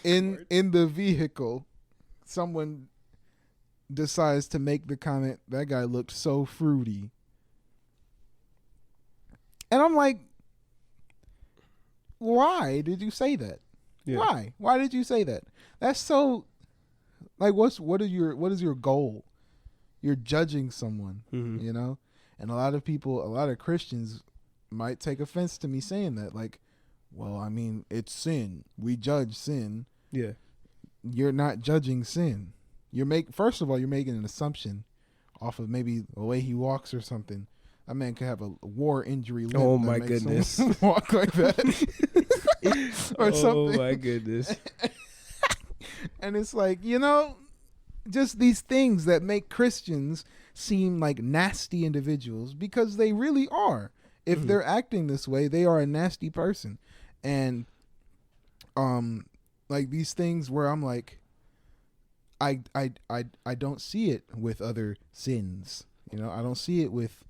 in the vehicle, someone decides to make the comment, that guy looked so fruity. And I'm like, why did you say that? Yeah. Why did you say that? That's so, like, what is your goal? You're judging someone, And a lot of Christians might take offense to me saying that. Like, well, I mean, it's sin. We judge sin. Yeah. You're not judging sin. First of all, you're making an assumption off of maybe the way he walks or something. That man could have a war injury. Oh my goodness! Walk like that, or something. Oh my goodness! And it's like, just these things that make Christians seem like nasty individuals, because they really are. If they're acting this way, they are a nasty person. And like these things where I'm like, I don't see it with other sins. I don't see it with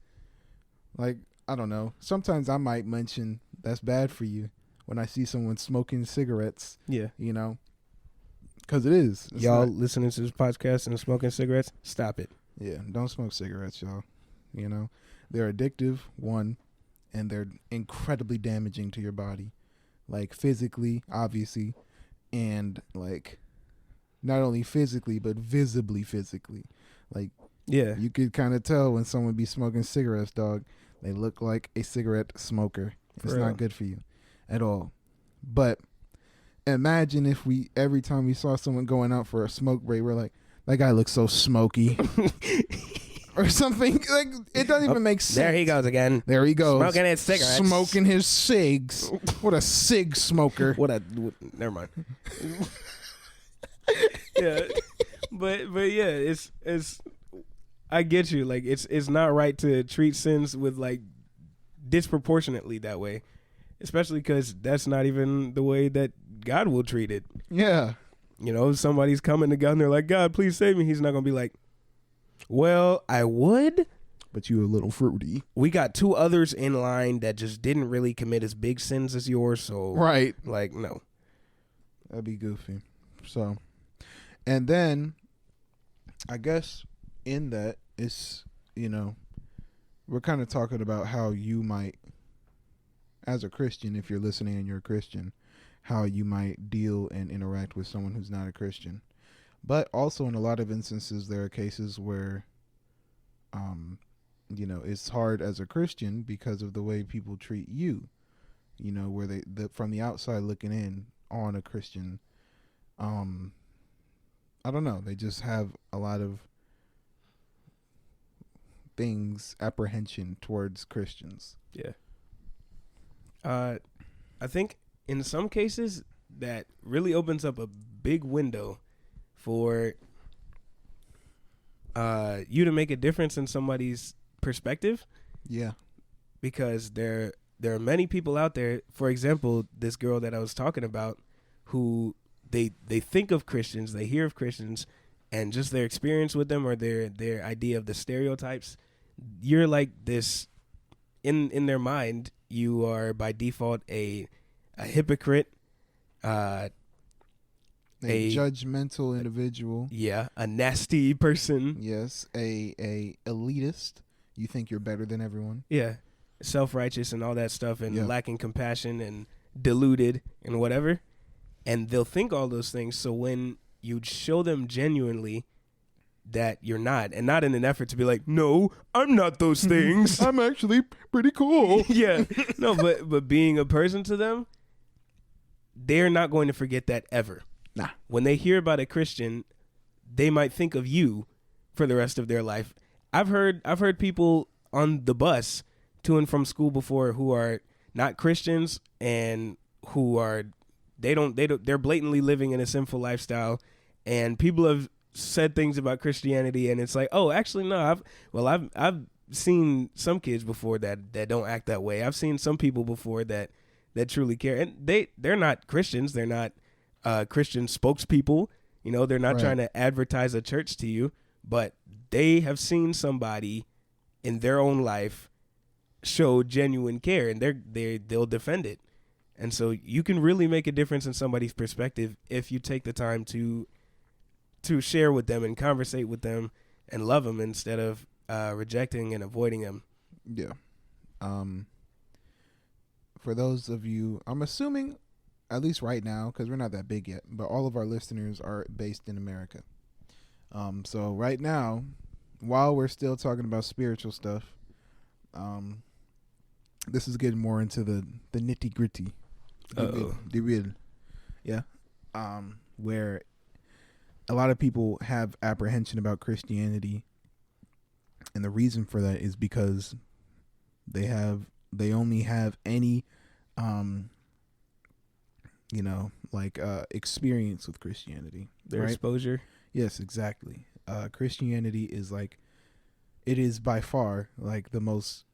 Like, I don't know. Sometimes I might mention that's bad for you when I see someone smoking cigarettes. Yeah. You know, because it is. It's y'all not, listening to this podcast and smoking cigarettes, stop it. Yeah, don't smoke cigarettes, y'all. You know, they're addictive, one, and they're incredibly damaging to your body, like physically, obviously, and like not only physically but visibly physically. Like, Yeah. you could kind of tell when someone be smoking cigarettes, dog. They look like a cigarette smoker. It's real. not good for you at all. But imagine if we, every time we saw someone going out for a smoke break, we're like, that guy looks so smoky. Or something. Like, it doesn't even make sense. There he goes again. There he goes. Smoking his cigarettes. Smoking his cigs. What a cig smoker. Never mind. Yeah. But yeah, it's I get you. Like, it's not right to treat sins with like disproportionately that way, especially because that's not even the way that God will treat it. Yeah. You know, if somebody's coming to God and they're like, God, please save me. He's not gonna be like, well, I would, but you a little fruity. We got two others in line that just didn't really commit as big sins as yours, so right. Like, no, that'd be goofy. So, and then I guess in that it's, you know, we're kind of talking about how you might, as a Christian, if you're listening and you're a Christian, how you might deal and interact with someone who's not a Christian. But also in a lot of instances, there are cases where, you know, it's hard as a Christian because of the way people treat you, you know, where from the outside looking in on a Christian, I don't know, they just have a lot of apprehension towards Christians. Yeah. I think in some cases that really opens up a big window for you to make a difference in somebody's perspective. Yeah. Because there are many people out there, for example, this girl that I was talking about, who they think of Christians, they hear of Christians, and just their experience with them or their idea of the stereotypes, you're like this, in their mind, you are by default a hypocrite, a judgmental individual. Yeah, a nasty person. Yes, a elitist. You think you're better than everyone. Yeah, self-righteous and all that stuff, and lacking compassion and deluded and whatever. And they'll think all those things. So when you show them genuinely that you're not, and not in an effort to be like, no, I'm not those things. I'm actually pretty cool. Yeah, no, but being a person to them, they're not going to forget that ever. Nah. When they hear about a Christian, they might think of you for the rest of their life. I've heard people on the bus to and from school before who are not Christians and who are they're blatantly living in a sinful lifestyle, and people have said things about Christianity, and it's like, oh, actually no, I've seen some kids before that don't act that way. I've seen some people before that truly care, and they're not Christians. They're not Christian spokespeople. You know, they're not trying to advertise a church to you, but they have seen somebody in their own life show genuine care, and they'll defend it. And so you can really make a difference in somebody's perspective if you take the time to share with them and conversate with them and love them instead of rejecting and avoiding them. Yeah. For those of you, I'm assuming, at least right now, because we're not that big yet, but all of our listeners are based in America. So right now, while we're still talking about spiritual stuff, this is getting more into the nitty gritty. The real. Yeah. Where a lot of people have apprehension about Christianity, and the reason for that is because they only have any experience with Christianity. Their exposure. Yes, exactly. Christianity is it is by far like the most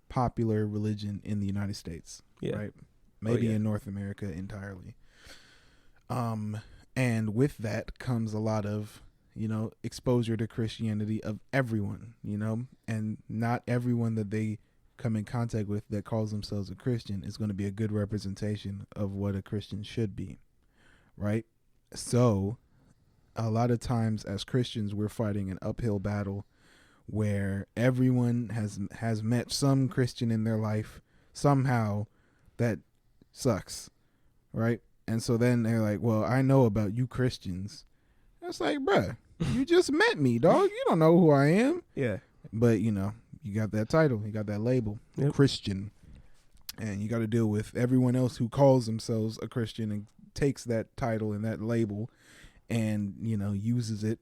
popular religion in the United States. Yeah. Right. Maybe in North America entirely. And with that comes a lot of exposure to Christianity of everyone, and not everyone that they come in contact with that calls themselves a Christian is going to be a good representation of what a Christian should be, right? So a lot of times as Christians, we're fighting an uphill battle where everyone has met some Christian in their life somehow that sucks, right? And so then they're like, well, I know about you Christians. It's like, bruh, you just met me, dog. You don't know who I am. Yeah. But, you got that title. You got that label, Christian. And you got to deal with everyone else who calls themselves a Christian and takes that title and that label and, uses it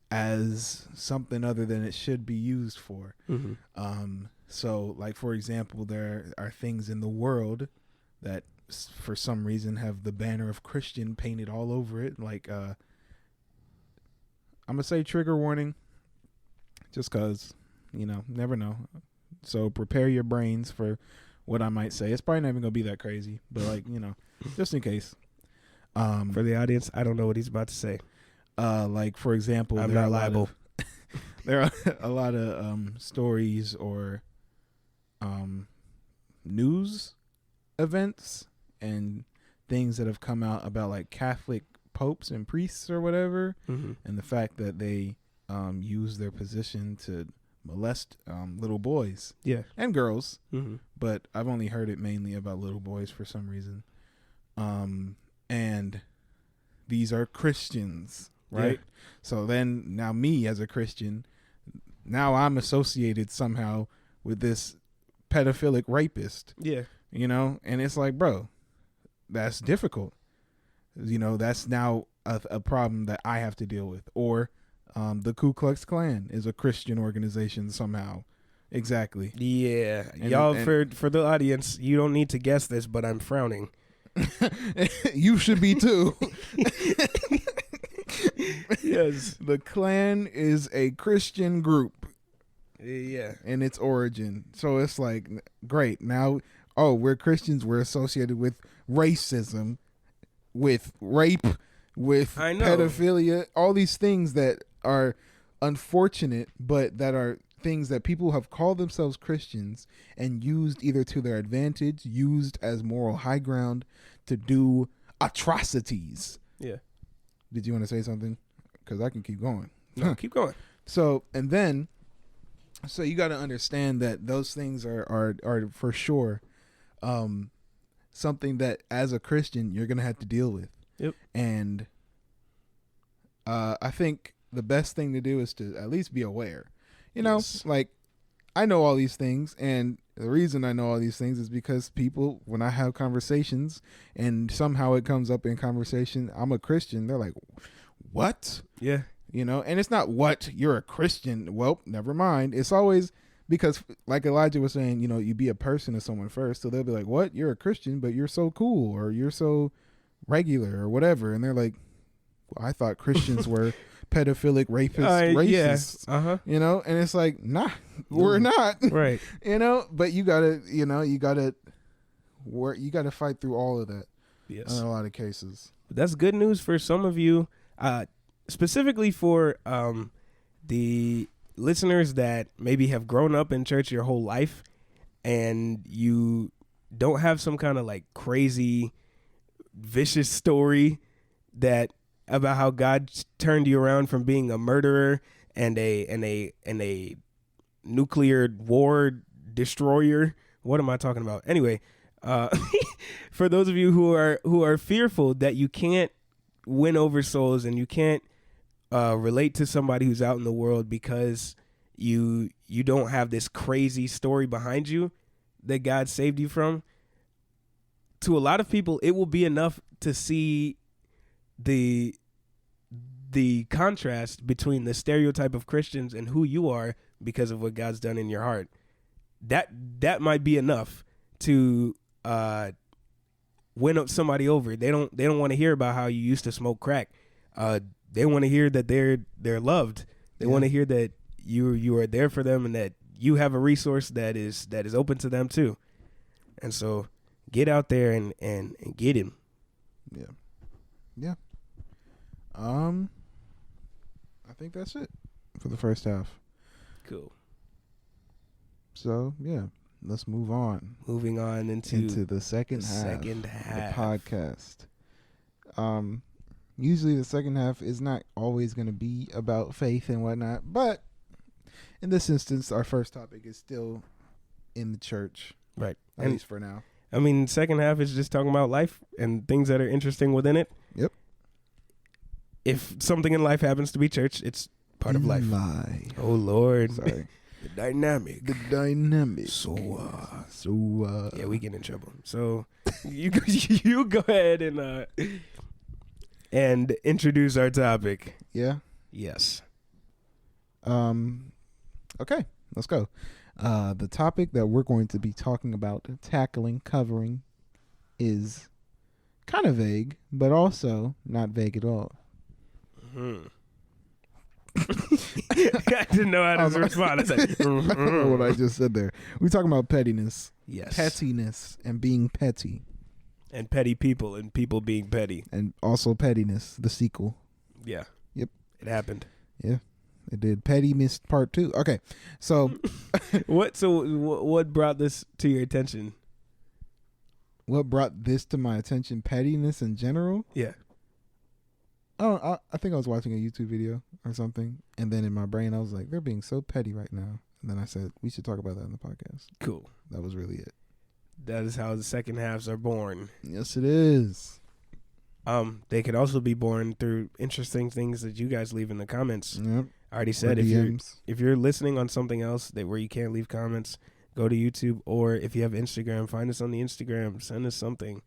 as something other than it should be used for. Mm-hmm. So, like, for example, there are things in the world that for some reason have the banner of Christian painted all over it. Like, I'm going to say trigger warning just because, never know. So prepare your brains for what I might say. It's probably not even going to be that crazy, but like, just in case. For the audience, I don't know what he's about to say. Like, for example, I'm not liable. There are a lot of stories or news events and things that have come out about like Catholic popes and priests or whatever, mm-hmm. and the fact that they use their position to molest little boys and girls. Mm-hmm. But I've only heard it mainly about little boys for some reason. And these are Christians, right? Yeah. So then now me as a Christian, now I'm associated somehow with this pedophilic rapist. Yeah. And it's like, bro, that's difficult. That's now a problem that I have to deal with. Or the Ku Klux Klan is a Christian organization somehow. Exactly. Yeah. And, y'all, for the audience, you don't need to guess this, but I'm frowning. You should be too. Yes. The Klan is a Christian group. Yeah. In its origin. So it's like, great. Now, we're Christians. We're associated with racism, with rape, with pedophilia, all these things that are unfortunate, but that are things that people have called themselves Christians and used either to their advantage, used as moral high ground to do atrocities. Yeah. Did you want to say something? Because I can keep going. No, keep going. So you got to understand that those things are for sure something that as a Christian you're going to have to deal with. Yep. And I think the best thing to do is to at least be aware. Yes. Like, I know all these things, and the reason I know all these things is because people, when I have conversations and somehow it comes up in conversation, I'm a Christian, they're like, what? Yeah. And it's not what, you're a Christian. Well, never mind. It's always because, like Elijah was saying, you be a person to someone first. So they'll be like, what? You're a Christian, but you're so cool, or you're so regular, or whatever. And they're like, well, I thought Christians were pedophilic, racists, yeah. And it's like, nah, we're not. Right. But you gotta work, you gotta fight through all of that. Yes. In a lot of cases. That's good news for some of you, specifically for the listeners that maybe have grown up in church your whole life and you don't have some kind of like crazy, vicious story about how God turned you around from being a murderer and a nuclear war destroyer. What am I talking about? Anyway, for those of you who are fearful that you can't win over souls and you can't relate to somebody who's out in the world because you don't have this crazy story behind you that God saved you from, to a lot of people it will be enough to see the contrast between the stereotype of Christians and who you are because of what God's done in your heart. That might be enough to win up somebody over. They don't want to hear about how you used to smoke crack. They want to hear that they're loved. They want to hear that you are there for them and that you have a resource that is open to them too. And so get out there and get him. Yeah. Yeah. think that's it for the first half. Cool. So yeah, let's move on. Moving on into the second half. Second of half. the podcast. Usually the second half is not always going to be about faith and whatnot, but in this instance, our first topic is still in the church, right? At least for now. I mean, second half is just talking about life and things that are interesting within it. Yep. If something in life happens to be church, it's part of life. Oh Lord. Sorry. The dynamic. So yeah, we get in trouble. So you go ahead and introduce our topic. Yeah. Yes. Okay, let's go. The topic that we're going to be talking about, covering, is kind of vague, but also not vague at all. Mm-hmm. I didn't know how to respond. I said, I don't know what I just said there. We're talking about pettiness. Yes. Pettiness and being petty. And petty people and people being petty. And also Pettiness, the sequel. Yeah. Yep. It happened. Yeah. It did. Petty missed part 2. Okay. So what brought this to your attention? What brought this to my attention? Pettiness in general? Yeah. Oh, I think I was watching a YouTube video or something, and then in my brain I was like, they're being so petty right now. And then I said, we should talk about that in the podcast. Cool. That was really it. That is how the second halves are born. Yes, it is. They could also be born through interesting things that you guys leave in the comments. Yep. I already said if you're listening on something else where you can't leave comments, go to YouTube, or if you have Instagram, find us on the Instagram, send us something.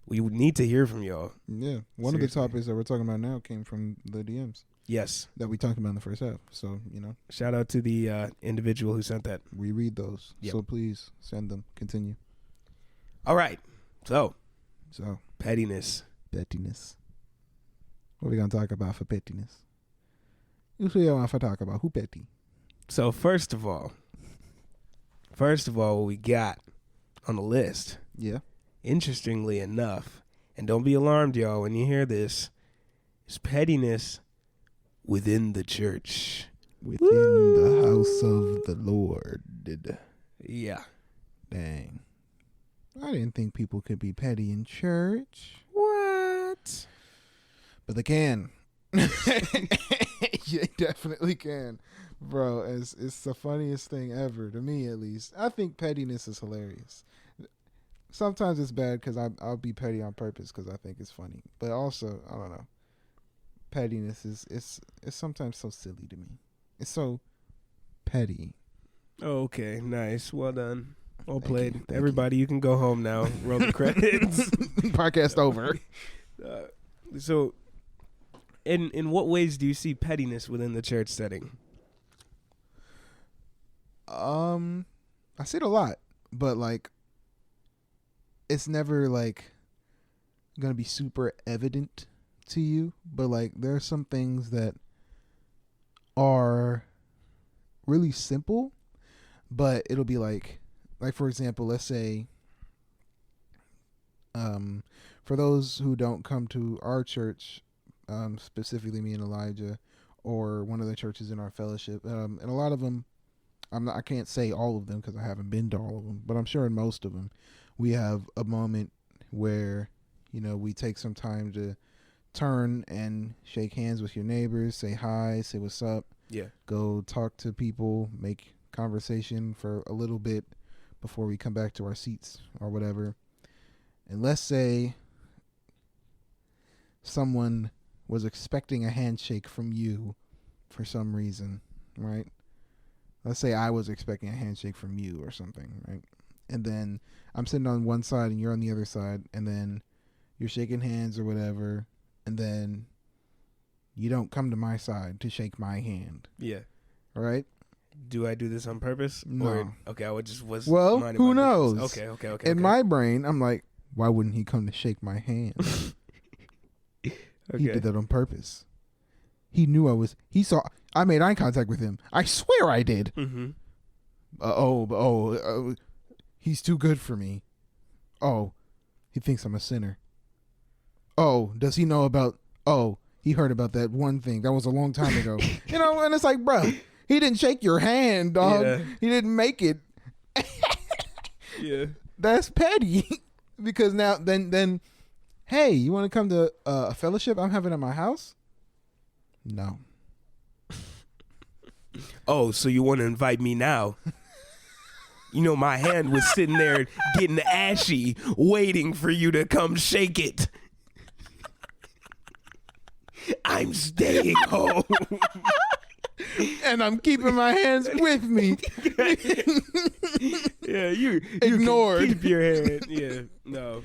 We need to hear from y'all. Yeah. One of the topics that we're talking about now came from the DMs. Yes. That we talked about in the first half. So, shout out to the individual who sent that. We read those. Yep. So please send them. Continue. All right. So pettiness. What are we going to talk about for pettiness? Usually I want to talk about who petty. So first of all, what we got on the list. Yeah. Interestingly enough, and don't be alarmed, y'all, when you hear this, is pettiness within the church. Within the house of the Lord. Yeah. Dang. I didn't think people could be petty in church. What? But they can. They definitely can. Bro, it's the funniest thing ever, to me at least. I think pettiness is hilarious. Sometimes it's bad because I'll be petty on purpose because I think it's funny. But also, I don't know. Pettiness is sometimes so silly to me. It's so petty. Okay, nice. Well done. Well played. Thank Everybody, you can go home now. Roll the credits. Podcast over. So, in what ways do you see pettiness within the church setting? I see it a lot, but it's never gonna be super evident to you. But there are some things that are really simple, but it'll be like for example, let's say, for those who don't come to our church, specifically me and Elijah, or one of the churches in our fellowship, and a lot of them, I can't say all of them because I haven't been to all of them, but I'm sure in most of them, we have a moment where, we take some time to turn and shake hands with your neighbors, say hi, say what's up. Yeah. Go talk to people, make conversation for a little bit before we come back to our seats or whatever. And let's say someone was expecting a handshake from you for some reason, right? Let's say I was expecting a handshake from you or something, right? And then I'm sitting on one side and you're on the other side, and then you're shaking hands or whatever, and then you don't come to my side to shake my hand. Yeah. All right? Do I do this on purpose? No. Okay, I just was. Well, who knows? Business. Okay. In my brain, I'm like, why wouldn't he come to shake my hand? Okay. He did that on purpose. He knew he saw, I made eye contact with him. I swear I did. Mm-hmm. He's too good for me. Oh, he thinks I'm a sinner. Oh, does he know about, he heard about that one thing that was a long time ago. You know, and it's like, bro, he didn't shake your hand, dog. Yeah. He didn't make it. Yeah. That's petty. Because now, then, hey, you want to come to a fellowship I'm having at my house? No. Oh, so you want to invite me now? You know, my hand was sitting there getting ashy, waiting for you to come shake it. I'm staying home. And I'm keeping my hands with me. Yeah, you ignored. Can keep your hand. Yeah, no.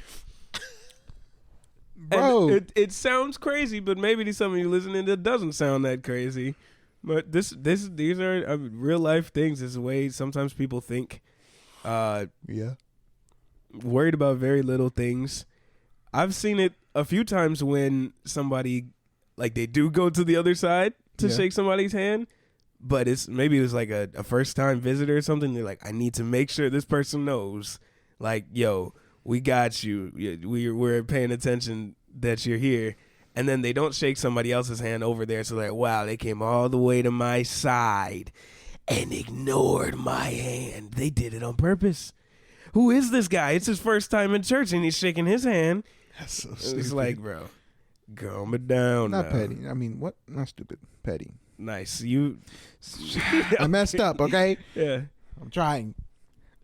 Bro. And it sounds crazy, but maybe to some of you listening, it doesn't sound that crazy. But these are real life things. This is the way sometimes people think. Yeah. Worried about very little things. I've seen it a few times when somebody, like, they do go to the other side to shake somebody's hand, but maybe it was like a first time visitor or something. They're like, I need to make sure this person knows, like, yo, we got you. We're paying attention that you're here. And then they don't shake somebody else's hand over there. So like, wow, they came all the way to my side and ignored my hand. They did it on purpose. Who is this guy? It's his first time in church and he's shaking his hand. That's so stupid. It's like, bro, calm it down. Not now. petty. I mean, what? Not stupid. Petty. Nice. You. I messed up. Okay. Yeah. I'm trying.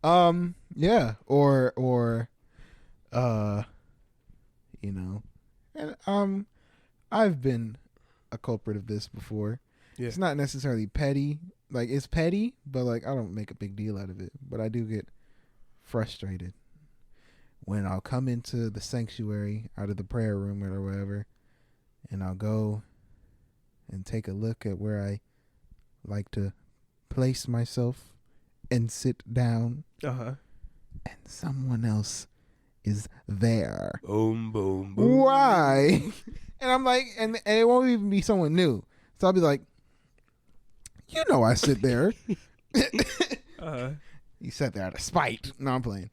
Yeah. Or, you know, and I've been a culprit of this before. Yeah. It's not necessarily petty. Like, it's petty, but like I don't make a big deal out of it. But I do get frustrated when I'll come into the sanctuary out of the prayer room or whatever, and I'll go and take a look at where I like to place myself and sit down. Uh-huh. And someone else is there. Boom, boom, boom. Why? And I'm like, and it won't even be someone new. So I'll be like, you know I sit there. Uh-huh. You sat there out of spite. No, I'm playing.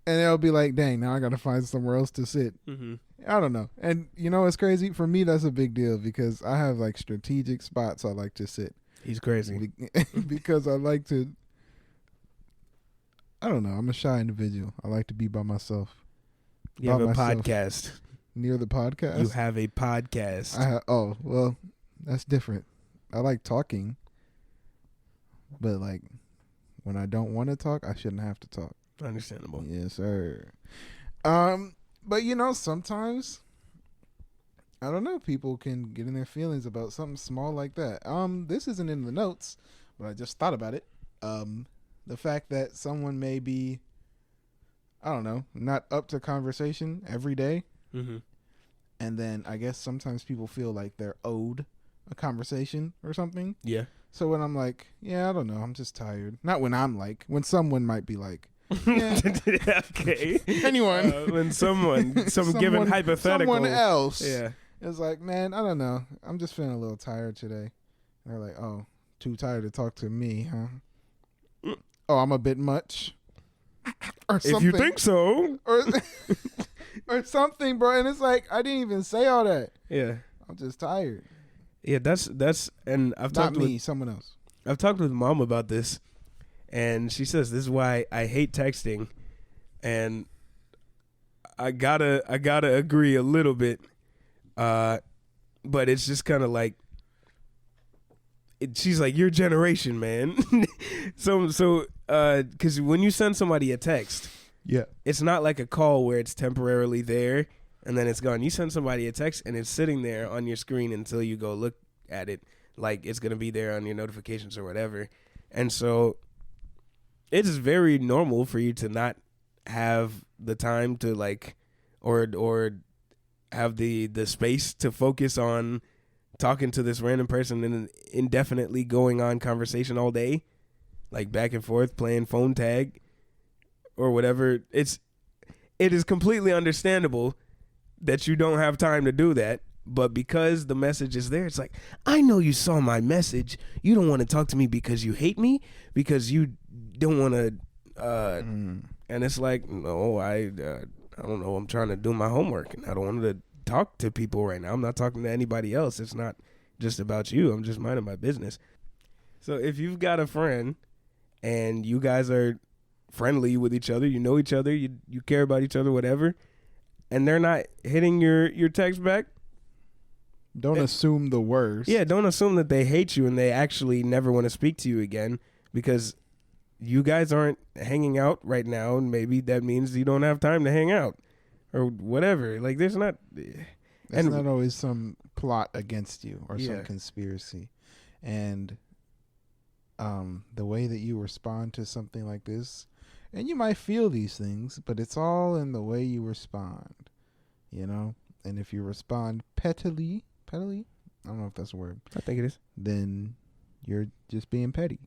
And they'll be like, dang, now I got to find somewhere else to sit. Mm-hmm. I don't know. And you know what's crazy? For me, that's a big deal because I have like strategic spots I like to sit. He's crazy. Because I like to, I don't know. I'm a shy individual. I like to be by myself. You have a podcast. Near the podcast? You have a podcast. Oh, well, that's different. I like talking. But like, when I don't want to talk, I shouldn't have to talk. Understandable. Yes, sir. But you know, sometimes I don't know, people can get in their feelings about something small like that. This isn't in the notes, but I just thought about it. The fact that someone may be, I don't know, not up to conversation every day. Mm-hmm. And then I guess sometimes people feel like they're owed a conversation or something. Yeah. So when I'm like, yeah, I don't know, I'm just tired. Not when I'm like, when someone might be like, yeah. Okay. Anyone. When someone given hypothetical. Someone else. Yeah. It's like, man, I don't know. I'm just feeling a little tired today. And they're like, oh, too tired to talk to me, huh? Oh, I'm a bit much. Or something. If you think so. Or something, bro. And it's like, I didn't even say all that. Yeah. I'm just tired. Yeah, that's and I've talked with someone else. I've talked with Mom about this, and she says this is why I hate texting, and I gotta agree a little bit, but it's just kind of like she's like, your generation, man. so because when you send somebody a text, yeah, it's not like a call where it's temporarily there and then it's gone. You send somebody a text and it's sitting there on your screen until you go look at it, like it's going to be there on your notifications or whatever. And so it is very normal for you to not have the time to like, or have the space to focus on talking to this random person in an indefinitely going on conversation all day, like back and forth, playing phone tag or whatever. It is completely understandable that you don't have time to do that, but because the message is there, it's like, I know you saw my message. You don't want to talk to me because you hate me, because you don't want to, and it's like, no, I don't know. I'm trying to do my homework and I don't want to talk to people right now. I'm not talking to anybody else. It's not just about you. I'm just minding my business. So if you've got a friend and you guys are friendly with each other, you know each other, you care about each other, whatever, and they're not hitting your text back, don't assume the worst. Yeah, don't assume that they hate you and they actually never want to speak to you again, because you guys aren't hanging out right now, and maybe that means you don't have time to hang out or whatever. Like, there's not not always some plot against you or some conspiracy. And the way that you respond to something like this, and you might feel these things, but it's all in the way you respond, you know? And if you respond pettily, I don't know if that's a word. I think it is. Then you're just being petty.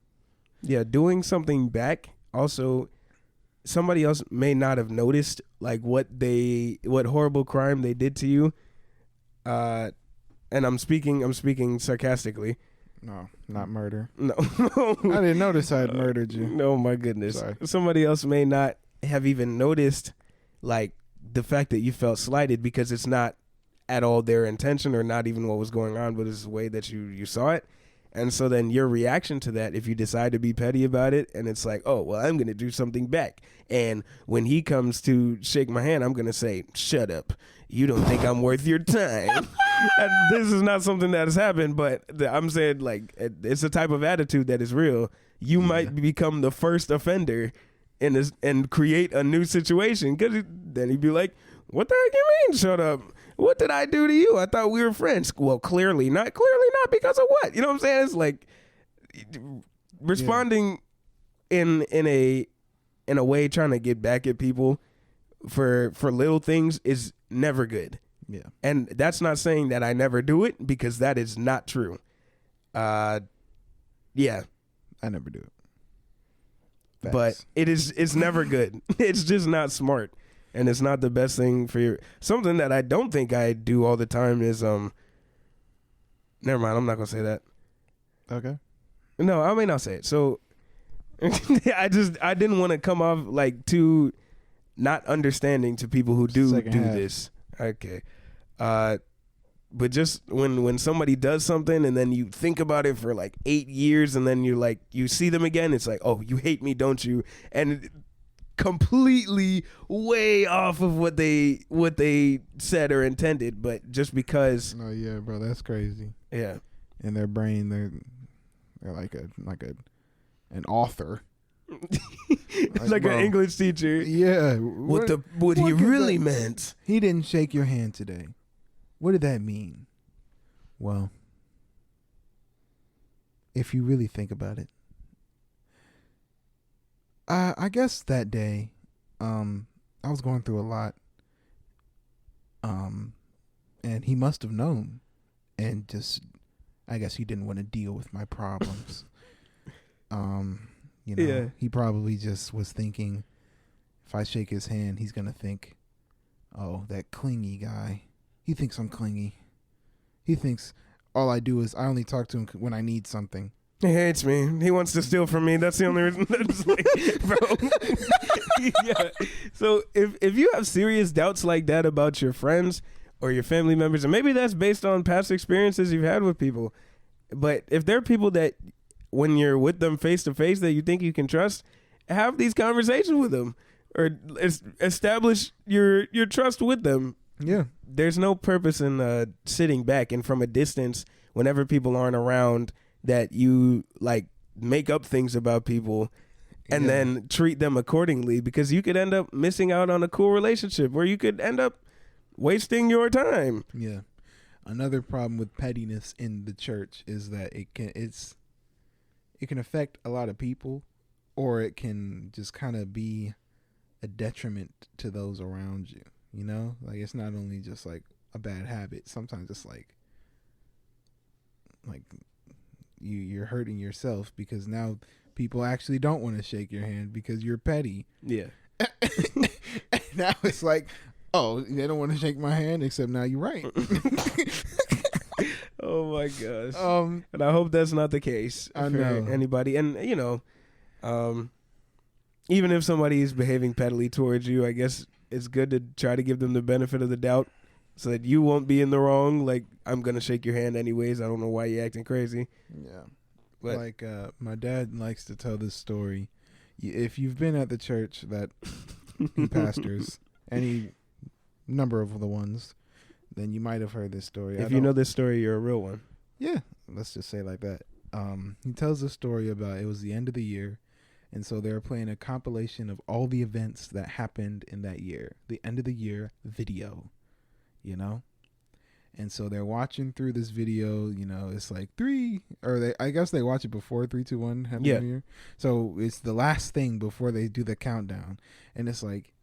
Yeah, doing something back. Also, somebody else may not have noticed like what horrible crime they did to you. And I'm speaking sarcastically. No, not murder. No. I didn't notice I had murdered you. No, my goodness. Sorry. Somebody else may not have even noticed like the fact that you felt slighted, because it's not at all their intention or not even what was going on, but it's the way that you saw it. And so then your reaction to that, if you decide to be petty about it, and it's like, oh, well, I'm going to do something back. And when he comes to shake my hand, I'm going to say, shut up. You don't think I'm worth your time. And this is not something that has happened, but I'm saying, like, it's a type of attitude that is real. You might become the first offender and create a new situation, because then he'd be like, what the heck you mean, shut up? What did I do to you? I thought we were friends. Well, clearly not because of what? You know what I'm saying? It's like responding in a way trying to get back at people for little things is never good. Yeah. And that's not saying that I never do it, because that is not true. Yeah. I never do it. Facts. But it's never good. It's just not smart. And it's not the best thing for your... Something that I don't think I do all the time is... Never mind, I'm not going to say that. Okay. No, I may not say it. So, I didn't want to come off like too not understanding to people who do this. Okay. But just when somebody does something and then you think about it for like 8 years and then you're like, you see them again, it's like, oh, you hate me, don't you? And completely way off of what they said or intended, but just because. Oh yeah, bro, that's crazy. Yeah. In their brain, they're like an author. Like an English teacher. Yeah. What he really meant. He didn't shake your hand today. What did that mean? Well, if you really think about it, I guess that day, I was going through a lot, and he must have known, and just, I guess he didn't want to deal with my problems. He probably just was thinking, if I shake his hand, he's gonna think, oh, that clingy guy. He thinks I'm clingy. He thinks all I do is I only talk to him when I need something. He hates me. He wants to steal from me. That's the only reason. That's like, bro. Yeah. So if you have serious doubts like that about your friends or your family members, and maybe that's based on past experiences you've had with people, but if there are people that when you're with them face to face that you think you can trust, have these conversations with them or establish your trust with them. Yeah. There's no purpose in sitting back and from a distance whenever people aren't around that you like make up things about people and then treat them accordingly, because you could end up missing out on a cool relationship where you could end up wasting your time. Yeah. Another problem with pettiness in the church is that it can affect a lot of people, or it can just kind of be a detriment to those around you. You know, like it's not only just like a bad habit. Sometimes it's like you're hurting yourself, because now people actually don't want to shake your hand because you're petty. Yeah. Now it's like, oh, they don't want to shake my hand, except now you're right. Oh my gosh. And I hope that's not the case for anybody. And even if somebody is behaving pettily towards you, I guess it's good to try to give them the benefit of the doubt. so that you won't be in the wrong. Like, I'm gonna shake your hand anyways. I don't know why you're acting crazy. Yeah. But like my dad likes to tell this story. If you've been at the church that he pastors, any number of the ones, then you might have heard this story. If you know this story, you're a real one. Yeah, let's just say it like that. He tells a story about it was the end of the year, and so they were playing a compilation of all the events that happened in that year, the end of the year video, you know? And so they're watching through this video, you know, it's like I guess they watch it before 3, 2, 1 Happy New Year. So it's the last thing before they do the countdown. And it's like,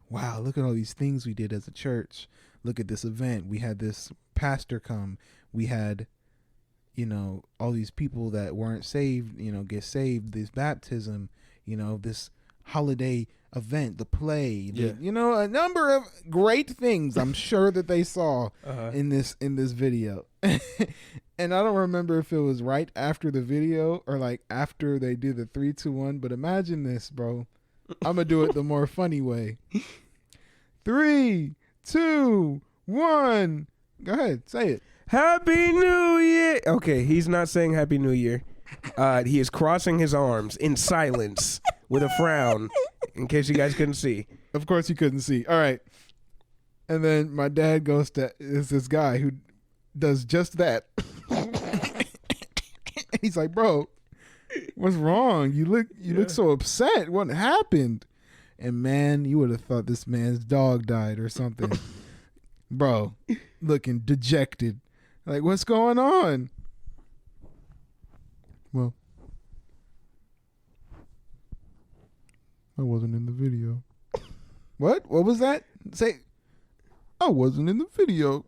wow, look at all these things we did as a church. Look at this event. We had this pastor come. We had, you know, all these people that weren't saved, you know, get saved, this baptism, you know, this holiday event, the play, you know, a number of great things I'm sure that they saw in this video. And I don't remember if it was right after the video or like after they did the 3, 2, 1, but imagine this, bro. I'm gonna do it the more funny way. 3, 2, 1. Go ahead, say it. Happy New Year. Okay, he's not saying Happy New Year. He is crossing his arms in silence with a frown, in case you guys couldn't see. Of course you couldn't see. All right. And then my dad goes to this guy who does just that. He's like, bro, what's wrong? You look so upset. What happened? And man, you would have thought this man's dog died or something. Bro, looking dejected. Like, what's going on? Well, I wasn't in the video. What? What was that? Say, I wasn't in the video.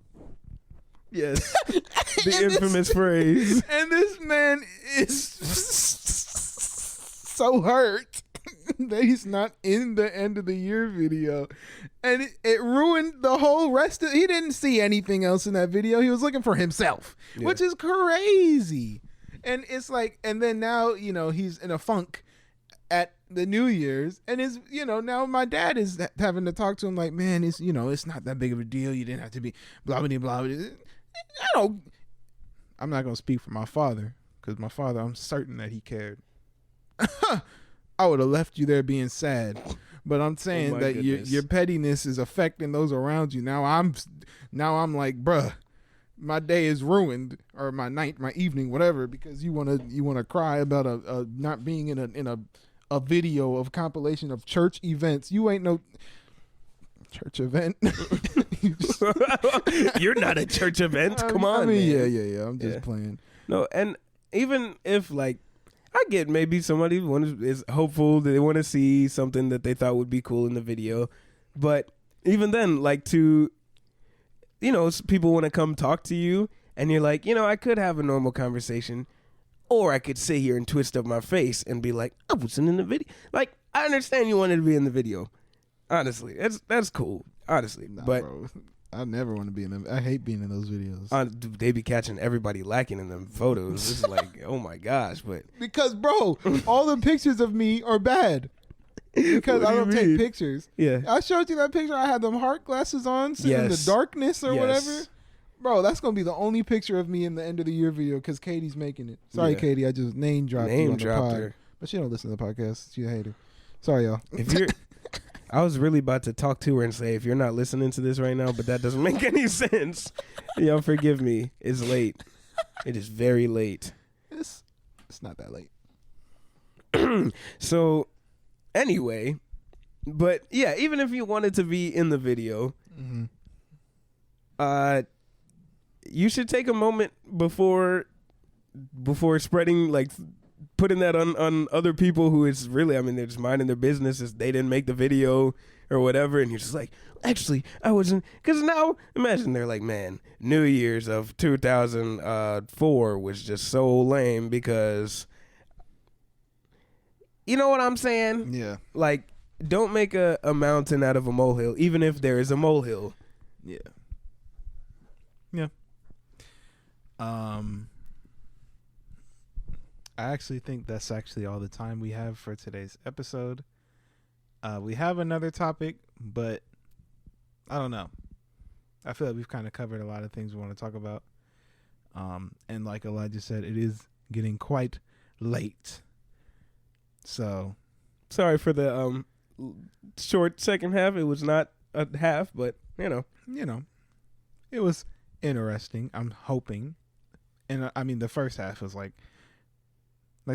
Yes. The infamous phrase. And this man is so hurt that he's not in the end of the year video. And it ruined the whole rest of he didn't see anything else in that video. He was looking for himself, which is crazy. And it's like, and then now, you know, he's in a funk at the New Year's, and is, you know, now my dad is having to talk to him like, man, it's, you know, it's not that big of a deal. You didn't have to be blah, blah, blah, blah. I'm not going to speak for my father, because my father, I'm certain that he cared. I would have left you there being sad. But I'm saying that your pettiness is affecting those around you. Now I'm like, bruh, my day is ruined, or my night, my evening, whatever, because you wanna cry about a not being in a video of compilation of church events. You ain't no church event. You're not a church event. Come on, I mean, man. yeah. I'm just playing. No, and even if, like, I get maybe somebody is hopeful that they want to see something that they thought would be cool in the video, but even then, like, to, you know, people want to come talk to you, and you're like, you know, I could have a normal conversation, or I could sit here and twist up my face and be like, I wasn't in the video. Like, I understand you wanted to be in the video. Honestly, that's cool. Honestly, but bro, I never want to be in them. I hate being in those videos. They be catching everybody lacking in them photos. It's like, oh my gosh, but because, bro, all the pictures of me are bad. Because I don't take pictures. Yeah, I showed you that picture. I had them heart glasses on, sitting in the darkness or whatever. Bro, that's gonna be the only picture of me in the end of the year video because Katie's making it. Sorry, Katie, I just name dropped you on the pod. Her. But she don't listen to the podcast. She's a hater. Sorry, y'all. If you're, I was really about to talk to her and say, if you're not listening to this right now, but that doesn't make any sense, y'all forgive me. It's late. It is very late. It's not that late. So, anyway, but yeah, even if you wanted to be in the video, you should take a moment before spreading, like, putting that on other people who is really, I mean, they're just minding their business, is they didn't make the video or whatever, and you're just like, actually, I wasn't, because now, imagine they're like, man, New Year's of 2004 was just so lame because, you know what I'm saying? Yeah. Like, don't make a mountain out of a molehill, even if there is a molehill. Yeah. Yeah. I actually think that's actually all the time we have for today's episode. We have another topic, but I don't know. I feel like we've kind of covered a lot of things we want to talk about. And like Elijah said, it is getting quite late. So sorry for the short second half. It was not a half, but you know, it was interesting. I'm hoping, and I mean, the first half was like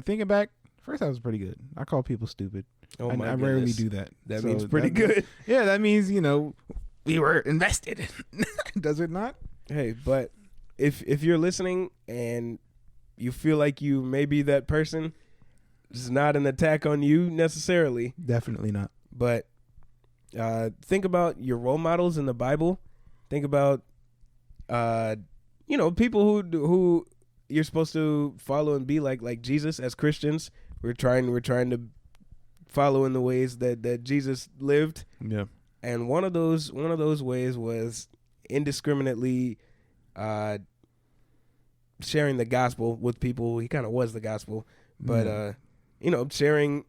thinking back. First half was pretty good. I call people stupid. Oh I my goodness. rarely do that. That So means pretty good. Yeah, that means we were invested. Does it not? Hey, but if you're listening and you feel like you may be that person, it's not an attack on you necessarily. Definitely not. But think about your role models in the Bible. Think about people who you're supposed to follow and be like Jesus. As Christians, we're trying to follow in the ways that Jesus lived. Yeah. And one of those ways was indiscriminately sharing the gospel with people. He kind of was the gospel, but sharing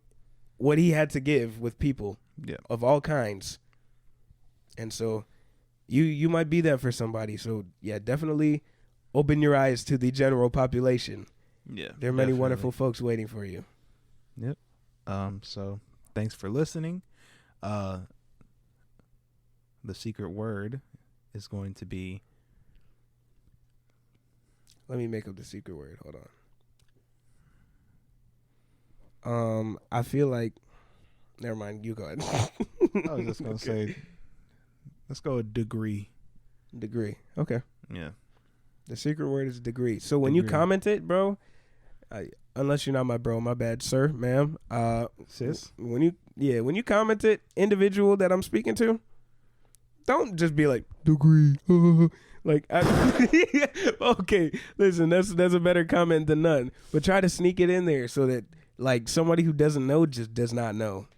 what he had to give with people of all kinds. And so you might be that for somebody. So yeah, definitely open your eyes to the general population. Yeah. There are many wonderful folks waiting for you. Yep. So thanks for listening. The secret word is going to be. Let me make up the secret word. Hold on. I feel like. Never mind. You go ahead. I was just gonna say. Let's go with degree. Degree. Okay. Yeah. The secret word is degree. So when you comment it, bro, unless you're not my bro, my bad, sir, ma'am. Sis. When you comment it, individual that I'm speaking to, don't just be like degree. Okay, listen, that's a better comment than none. But try to sneak it in there so that like somebody who doesn't know just does not know.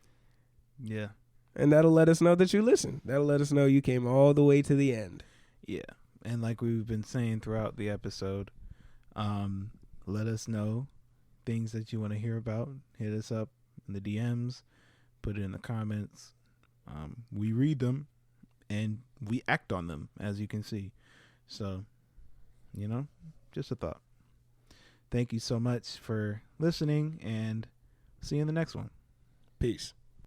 Yeah. And that'll let us know that you listen. That'll let us know you came all the way to the end. Yeah. And like we've been saying throughout the episode, let us know things that you want to hear about. Hit us up in the DMs, put it in the comments. We read them and we act on them, as you can see. So, just a thought. Thank you so much for listening, and see you in the next one. Peace.